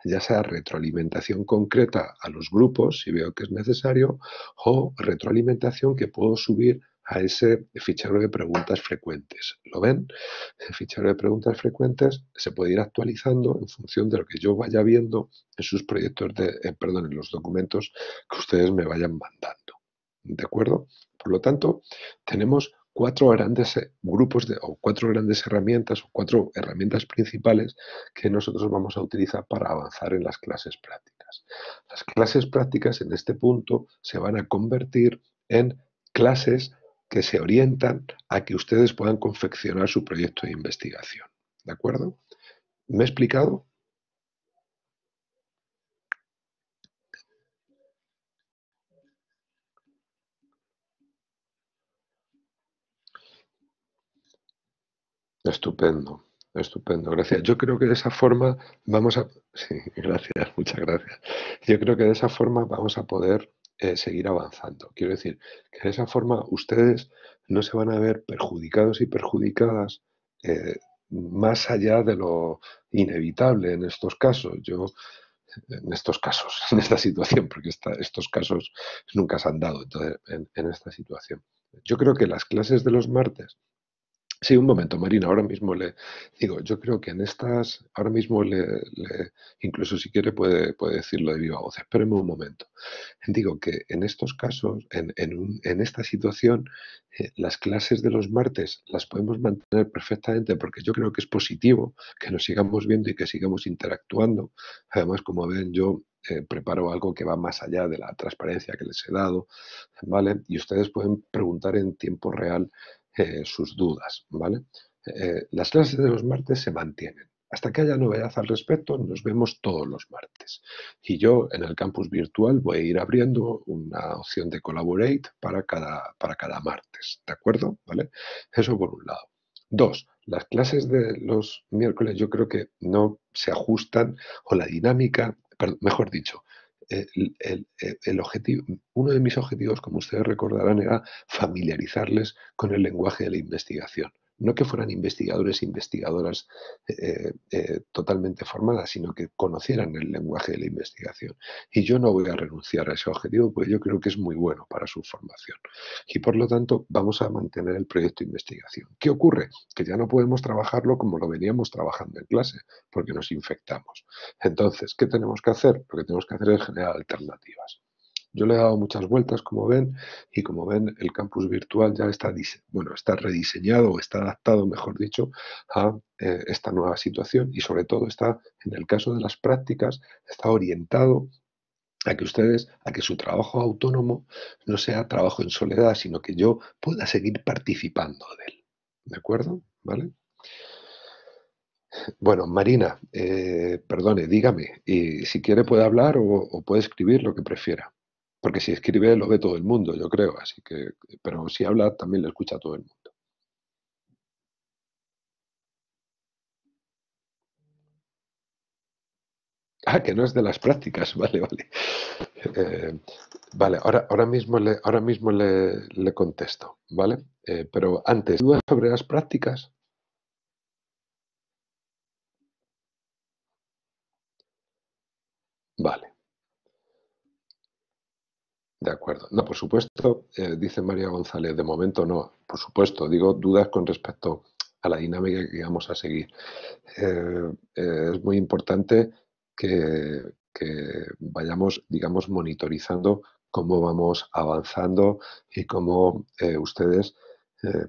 ya sea retroalimentación concreta a los grupos, si veo que es necesario, o retroalimentación que puedo subir a ese fichero de preguntas frecuentes. ¿Lo ven? El fichero de preguntas frecuentes se puede ir actualizando en función de lo que yo vaya viendo en sus proyectos en los documentos que ustedes me vayan mandando. ¿De acuerdo? Por lo tanto, tenemos cuatro grandes grupos o cuatro grandes herramientas o cuatro herramientas principales que nosotros vamos a utilizar para avanzar en las clases prácticas. Las clases prácticas en este punto se van a convertir en clases que se orientan a que ustedes puedan confeccionar su proyecto de investigación. ¿De acuerdo? ¿Me he explicado? Estupendo, estupendo, gracias. Yo creo que de esa forma vamos a... Sí, gracias, muchas gracias. Yo creo que de esa forma vamos a poder seguir avanzando. Quiero decir, que de esa forma ustedes no se van a ver perjudicados y perjudicadas más allá de lo inevitable en estos casos. En esta situación, porque estos casos nunca se han dado entonces, en esta situación. Yo creo que las clases de los martes. Sí, un momento, Marina, ahora mismo le digo, yo creo que ahora mismo incluso si quiere puede decirlo de viva voz, espéreme un momento. Digo que en estos casos, en esta situación, las clases de los martes las podemos mantener perfectamente porque yo creo que es positivo que nos sigamos viendo y que sigamos interactuando. Además, como ven, yo preparo algo que va más allá de la transparencia que les he dado, ¿vale? Y ustedes pueden preguntar en tiempo real sus dudas, ¿vale? Las clases de los martes se mantienen. Hasta que haya novedad al respecto, nos vemos todos los martes. Y yo en el campus virtual voy a ir abriendo una opción de Collaborate para cada martes, ¿de acuerdo? ¿Vale? Eso por un lado. Dos, las clases de los miércoles yo creo que no se ajustan o la dinámica, mejor dicho, el objetivo, uno de mis objetivos, como ustedes recordarán, era familiarizarles con el lenguaje de la investigación. No que fueran investigadores e investigadoras totalmente formadas, sino que conocieran el lenguaje de la investigación. Y yo no voy a renunciar a ese objetivo, porque yo creo que es muy bueno para su formación. Y por lo tanto, vamos a mantener el proyecto de investigación. ¿Qué ocurre? Que ya no podemos trabajarlo como lo veníamos trabajando en clase, porque nos infectamos. Entonces, ¿qué tenemos que hacer? Lo que tenemos que hacer es generar alternativas. Yo le he dado muchas vueltas, como ven, y como ven, el campus virtual ya está rediseñado o está adaptado, mejor dicho, a esta nueva situación y sobre todo está, en el caso de las prácticas, está orientado a que su trabajo autónomo no sea trabajo en soledad, sino que yo pueda seguir participando de él. ¿De acuerdo? ¿Vale? Bueno, Marina, perdone, dígame, y si quiere puede hablar o puede escribir lo que prefiera, porque si escribe lo ve todo el mundo, yo creo, así que, pero si habla también lo escucha todo el mundo. Ah, que no es de las prácticas, vale, vale. Eh, vale, ahora mismo le contesto, ¿vale? Pero antes, ¿dudas sobre las prácticas? Vale, de acuerdo. No, por supuesto, dice María González, de momento no, por supuesto, digo dudas con respecto a la dinámica que vamos a seguir. Es muy importante que vayamos, digamos, monitorizando cómo vamos avanzando y cómo ustedes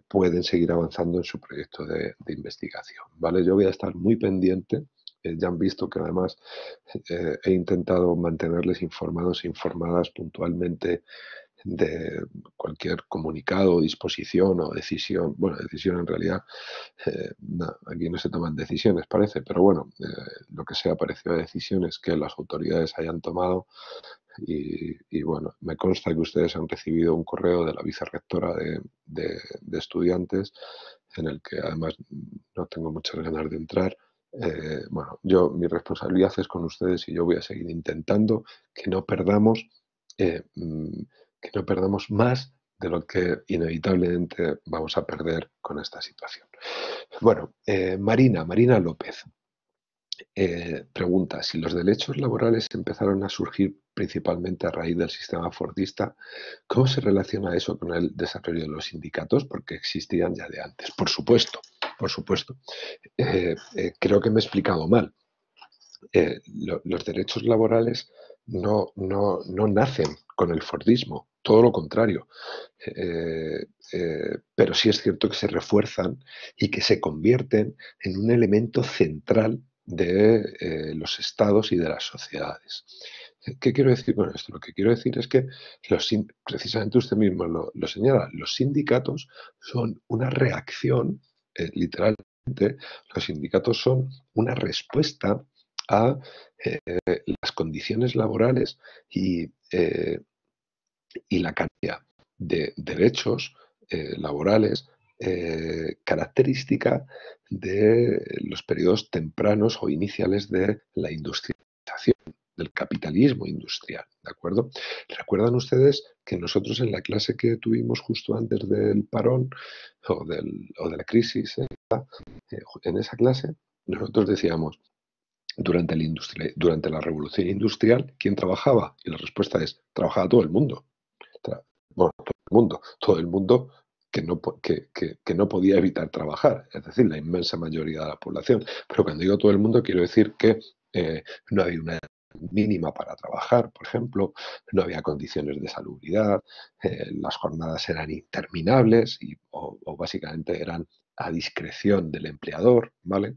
pueden seguir avanzando en su proyecto de investigación, ¿vale? Yo voy a estar muy pendiente. Ya han visto que además he intentado mantenerles informados e informadas puntualmente de cualquier comunicado, disposición o decisión. Bueno, decisión en realidad, no, aquí no se toman decisiones, parece, pero bueno, lo que sea parecido a decisiones que las autoridades hayan tomado. Y bueno, me consta que ustedes han recibido un correo de la vicerrectora de estudiantes en el que además no tengo muchas ganas de entrar. Bueno, mi responsabilidad es con ustedes y yo voy a seguir intentando que no perdamos, eh, mm, que no perdamos más de lo que inevitablemente vamos a perder con esta situación. Bueno, Marina López pregunta, si los derechos laborales empezaron a surgir principalmente a raíz del sistema fordista, ¿cómo se relaciona eso con el desarrollo de los sindicatos? Porque existían ya de antes. Por supuesto, por supuesto. Creo que me he explicado mal. Los derechos laborales no nacen con el Fordismo, todo lo contrario. Pero sí es cierto que se refuerzan y que se convierten en un elemento central de los estados y de las sociedades. ¿Qué quiero decir con esto? Lo que quiero decir es que precisamente usted mismo lo señala, los sindicatos son una reacción, literalmente, los sindicatos son una respuesta a las condiciones laborales y y la cantidad de derechos laborales característica de los periodos tempranos o iniciales de la industrialización, del capitalismo industrial, ¿de acuerdo? ¿Recuerdan ustedes que nosotros en la clase que tuvimos justo antes del parón o de la crisis, en esa clase, nosotros decíamos, durante la revolución industrial, ¿quién trabajaba? Y la respuesta es, trabajaba todo el mundo. Bueno, todo el mundo que no podía evitar trabajar, es decir, la inmensa mayoría de la población. Pero cuando digo todo el mundo, quiero decir que no había una mínima para trabajar, por ejemplo, no había condiciones de salubridad, las jornadas eran interminables o básicamente eran a discreción del empleador, ¿vale?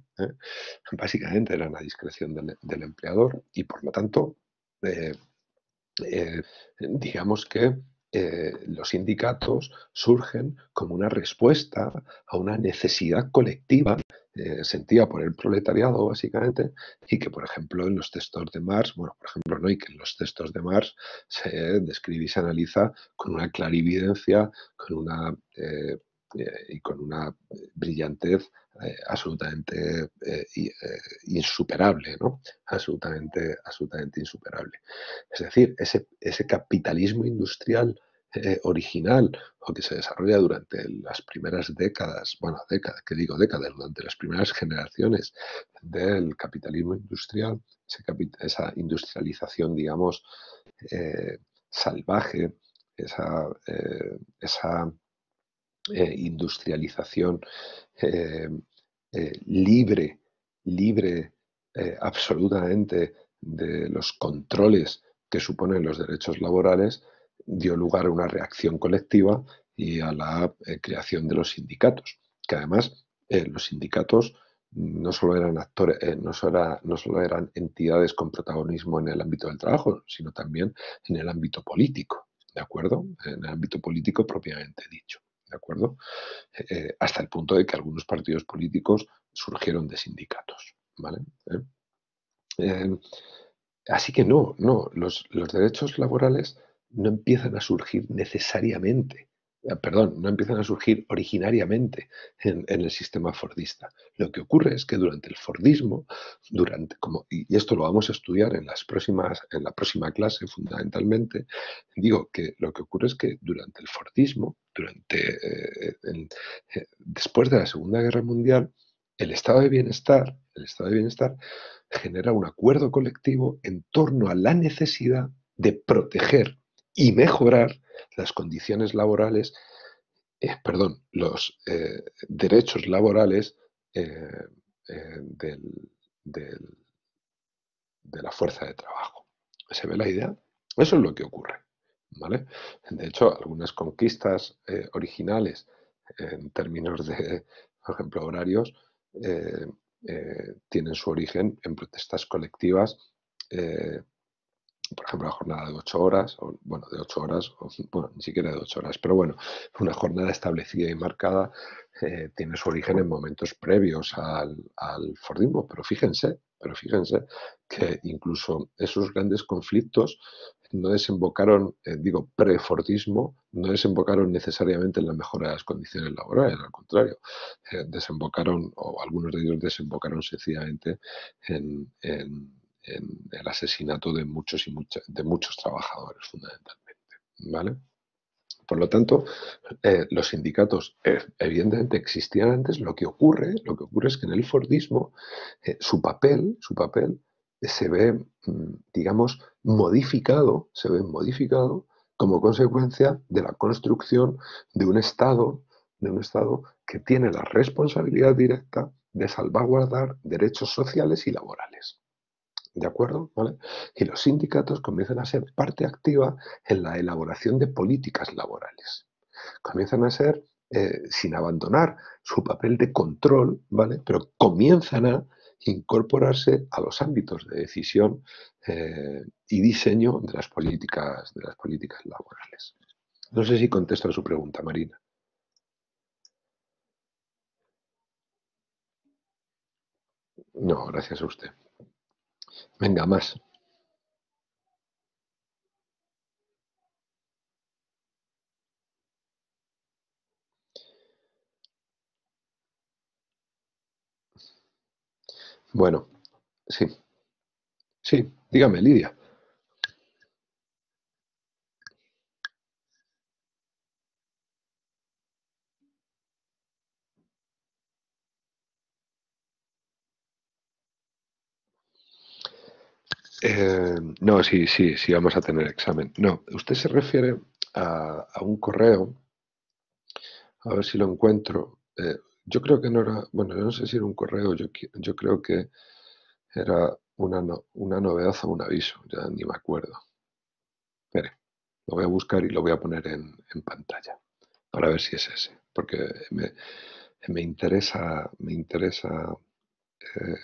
Básicamente eran a discreción del empleador y por lo tanto eh, eh, digamos que los sindicatos surgen como una respuesta a una necesidad colectiva sentida por el proletariado, básicamente, y que, por ejemplo, en los textos de Marx, bueno, por ejemplo, no, y que en los textos de Marx se describe y se analiza con una clarividencia, y con una brillantez absolutamente insuperable, ¿no? Absolutamente insuperable. Es decir, ese capitalismo industrial original o que se desarrolla durante las primeras décadas, bueno, décadas, ¿qué digo décadas? Durante las primeras generaciones del capitalismo industrial, esa industrialización, digamos, salvaje, esa industrialización eh, libre, libre absolutamente de los controles que suponen los derechos laborales, dio lugar a una reacción colectiva y a la creación de los sindicatos, que además los sindicatos no solo eran actores, no solo eran entidades con protagonismo en el ámbito del trabajo, sino también en el ámbito político, ¿de acuerdo? En el ámbito político propiamente dicho, ¿de acuerdo? Hasta el punto de que algunos partidos políticos surgieron de sindicatos, ¿vale? Eh, Así que no, los derechos laborales no empiezan a surgir necesariamente perdón, no empiezan a surgir originariamente en el sistema fordista. Lo que ocurre es que durante el fordismo, y esto lo vamos a estudiar en la próxima clase fundamentalmente, digo que lo que ocurre es que durante el fordismo, después de la Segunda Guerra Mundial, el estado de bienestar genera un acuerdo colectivo en torno a la necesidad de proteger y mejorar las condiciones laborales, los derechos laborales eh, del, del- de la fuerza de trabajo. ¿Se ve la idea? Eso es lo que ocurre. ¿Vale? De hecho, algunas conquistas originales en términos de, por ejemplo, horarios, eh, tienen su origen en protestas colectivas, eh, por ejemplo, la jornada de 8 horas, o, bueno, de 8 horas, o, bueno, ni siquiera de 8 horas, pero bueno, una jornada establecida y marcada tiene su origen en momentos previos al Fordismo, pero fíjense que incluso esos grandes conflictos no desembocaron, digo, pre-Fordismo, no desembocaron necesariamente en la mejora de las condiciones laborales, al contrario, desembocaron, o algunos de ellos desembocaron sencillamente en el asesinato de muchos trabajadores, fundamentalmente. ¿Vale? Por lo tanto, los sindicatos evidentemente existían antes. Lo que ocurre es que en el Fordismo su papel se ve, digamos, modificado como consecuencia de la construcción de un Estado que tiene la responsabilidad directa de salvaguardar derechos sociales y laborales. ¿De acuerdo? ¿Vale? Y los sindicatos comienzan a ser parte activa en la elaboración de políticas laborales. Comienzan a ser, sin abandonar su papel de control, ¿vale? Pero comienzan a incorporarse a los ámbitos de decisión y diseño de las políticas laborales. No sé si contesto a su pregunta, Marina. No, gracias a usted. Venga, más. Bueno, sí, sí, dígame, Lidia. No, sí, sí, sí, vamos a tener examen. No, usted se refiere a un correo, a ver si lo encuentro. Yo creo que no era, bueno, yo no sé si era un correo, yo creo que era una novedad o un aviso, ya ni me acuerdo. Espere, lo voy a buscar y lo voy a poner en pantalla para ver si es ese, porque me interesa, eh,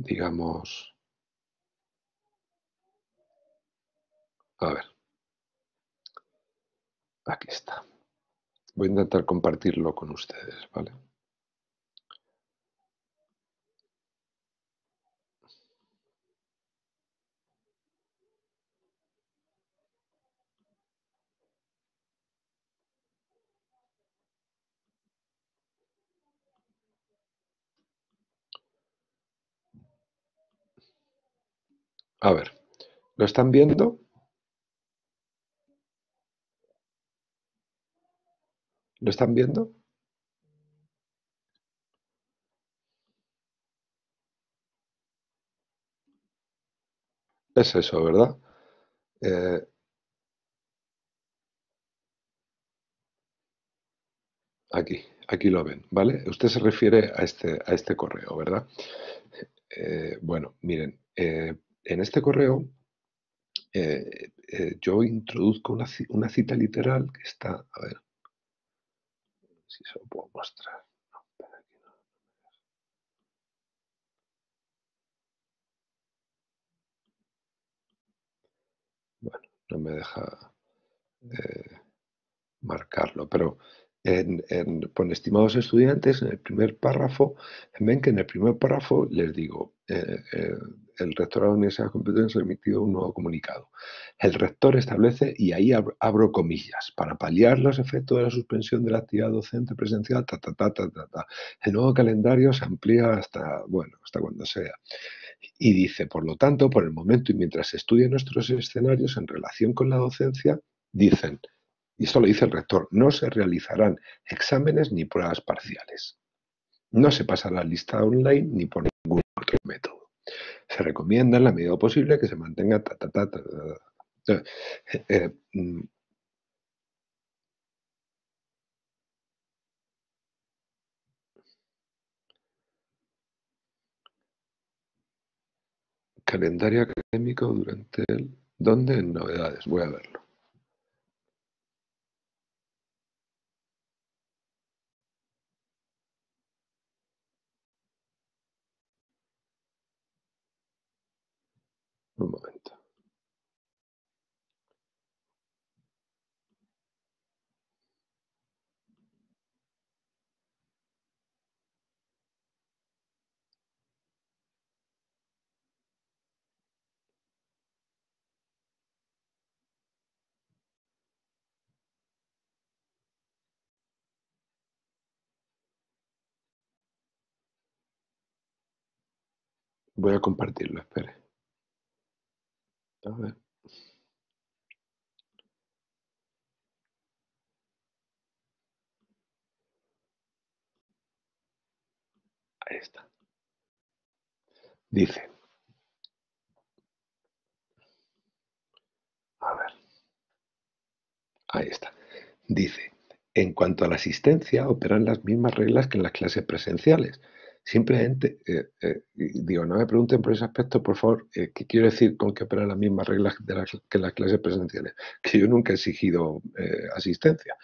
digamos, a ver, aquí está. Voy a intentar compartirlo con ustedes, ¿vale? A ver, ¿lo están viendo? ¿Lo están viendo? Es eso, ¿verdad? Eh, aquí lo ven, ¿vale? Usted se refiere a este correo, ¿verdad? Bueno, miren, en este correo yo introduzco una cita literal que está, a ver si se lo puedo mostrar. No, espera, aquí no. Bueno, no me deja marcarlo, pero pone estimados estudiantes, en el primer párrafo, ven que en el primer párrafo les digo, el rector de la Universidad Complutense ha emitido un nuevo comunicado. El rector establece, y ahí abro comillas, para paliar los efectos de la suspensión de la actividad docente presencial, el nuevo calendario se amplía hasta, bueno, hasta cuando sea. Y dice, por lo tanto, por el momento y mientras se estudian nuestros escenarios en relación con la docencia, dicen, y esto lo dice el rector, no se realizarán exámenes ni pruebas parciales. No se pasará lista online ni por ningún otro método. Se recomienda en la medida posible que se mantenga calendario académico durante el... ¿Dónde? En novedades. Voy a verlo. Un momento. Voy a compartirlo, espere. A ver. Ahí está. Dice, a ver, ahí está. Dice, en cuanto a la asistencia, operan las mismas reglas que en las clases presenciales. Simplemente, digo, no me pregunten por ese aspecto, por favor, ¿qué quiero decir con que operan las mismas reglas que en las clases presenciales? Que yo nunca he exigido asistencia.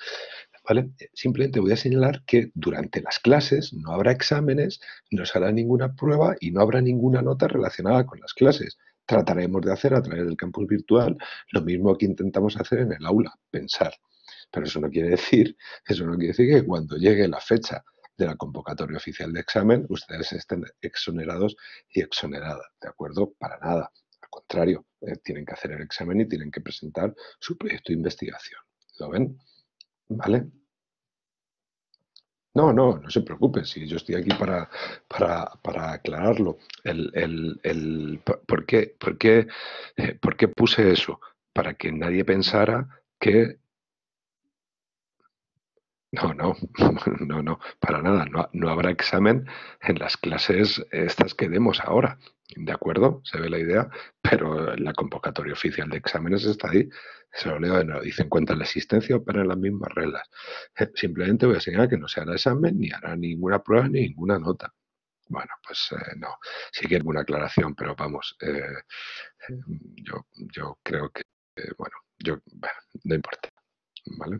¿Vale? Simplemente voy a señalar que durante las clases no habrá exámenes, no se hará ninguna prueba y no habrá ninguna nota relacionada con las clases. Trataremos de hacer a través del campus virtual lo mismo que intentamos hacer en el aula, pensar. Pero eso no quiere decir que cuando llegue la fecha de la convocatoria oficial de examen, ustedes estén exonerados y exoneradas, ¿de acuerdo? Para nada. Al contrario, tienen que hacer el examen y tienen que presentar su proyecto de investigación. ¿Lo ven? ¿Vale? No se preocupe, si yo estoy aquí para aclararlo. ¿Por qué puse eso? Para que nadie pensara que no, no, para nada. No habrá examen en las clases estas que demos ahora. ¿De acuerdo? Se ve la idea, pero la convocatoria oficial de exámenes está ahí. Se lo leo de nuevo. Dice, en cuanto a la asistencia, operan las mismas reglas. Simplemente voy a señalar que no se hará examen, ni hará ninguna prueba, ni ninguna nota. Bueno, pues no. Sí que es una aclaración, pero vamos, yo creo que, bueno, no importa, ¿vale?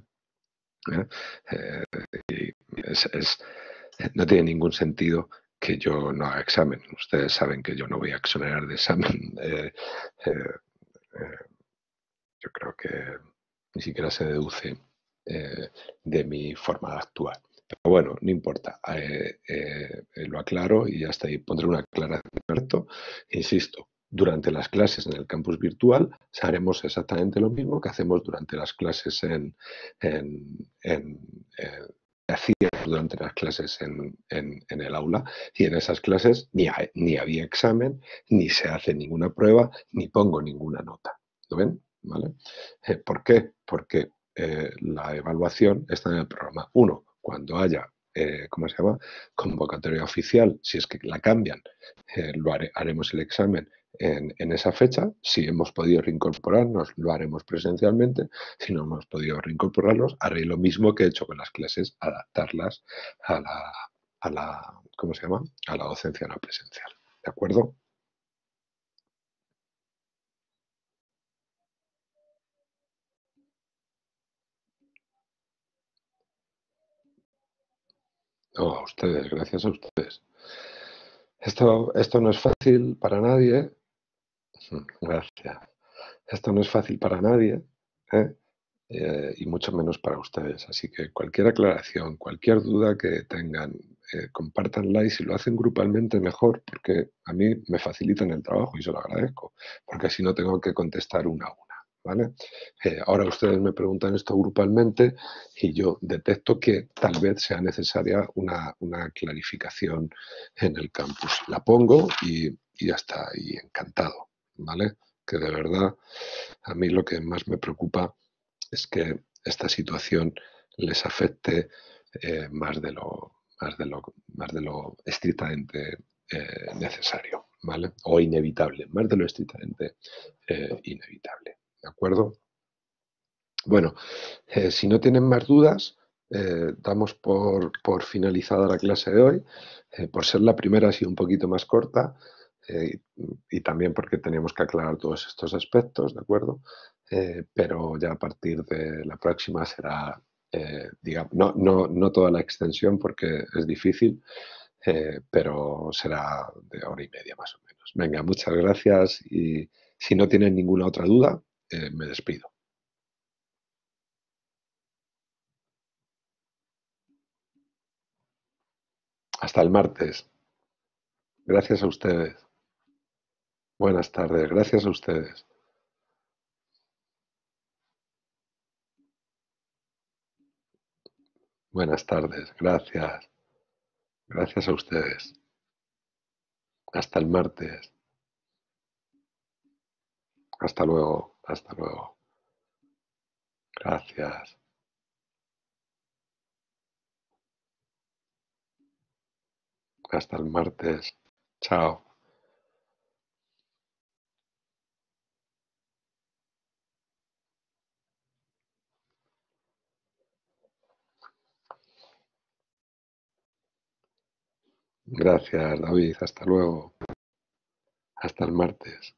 ¿Eh? Es, no tiene ningún sentido que yo no haga examen. Ustedes saben que yo no voy a exonerar de examen. Eh, yo creo que ni siquiera se deduce de mi forma de actuar. Pero bueno, no importa. Lo aclaro y hasta ahí pondré una aclaración. ¿Correcto? Insisto, durante las clases en el campus virtual haremos exactamente lo mismo que hacemos durante las clases hacíamos durante las clases en el aula, y en esas clases ni había examen, ni se hace ninguna prueba, ni pongo ninguna nota. ¿Lo ven? ¿Vale? ¿Por qué? Porque la evaluación está en el programa. Uno, cuando haya, ¿cómo se llama? Convocatoria oficial, si es que la cambian, haremos el examen en esa fecha. Si hemos podido reincorporarnos, lo haremos presencialmente. Si no hemos podido reincorporarnos, haré lo mismo que he hecho con las clases, adaptarlas a la ¿cómo se llama? A la docencia no presencial. ¿De acuerdo? No, a ustedes, gracias a ustedes. Esto no es fácil para nadie. Gracias. Esto no es fácil para nadie, ¿eh? y mucho menos para ustedes. Así que cualquier aclaración, cualquier duda que tengan, compártanla y si lo hacen grupalmente mejor, porque a mí me facilitan el trabajo y se lo agradezco, porque así no tengo que contestar una a una. ¿Vale? Ahora ustedes me preguntan esto grupalmente y yo detecto que tal vez sea necesaria una clarificación en el campus. La pongo y ya está, y encantado, ¿vale? Que de verdad a mí lo que más me preocupa es que esta situación les afecte más de lo estrictamente necesario, ¿vale? O inevitable, más de lo estrictamente inevitable, ¿de acuerdo? Bueno, si no tienen más dudas, damos por finalizada la clase de hoy. Por ser la primera ha sido un poquito más corta y también porque teníamos que aclarar todos estos aspectos, ¿de acuerdo? Pero ya a partir de la próxima será, digamos, no toda la extensión porque es difícil, pero será de hora y media más o menos. Venga, muchas gracias y si no tienen ninguna otra duda, me despido. Hasta el martes. Gracias a ustedes. Buenas tardes. Gracias a ustedes. Buenas tardes. Gracias. Gracias a ustedes. Hasta el martes. Hasta luego. Hasta luego. Gracias. Hasta el martes. Chao. Gracias, David. Hasta luego. Hasta el martes.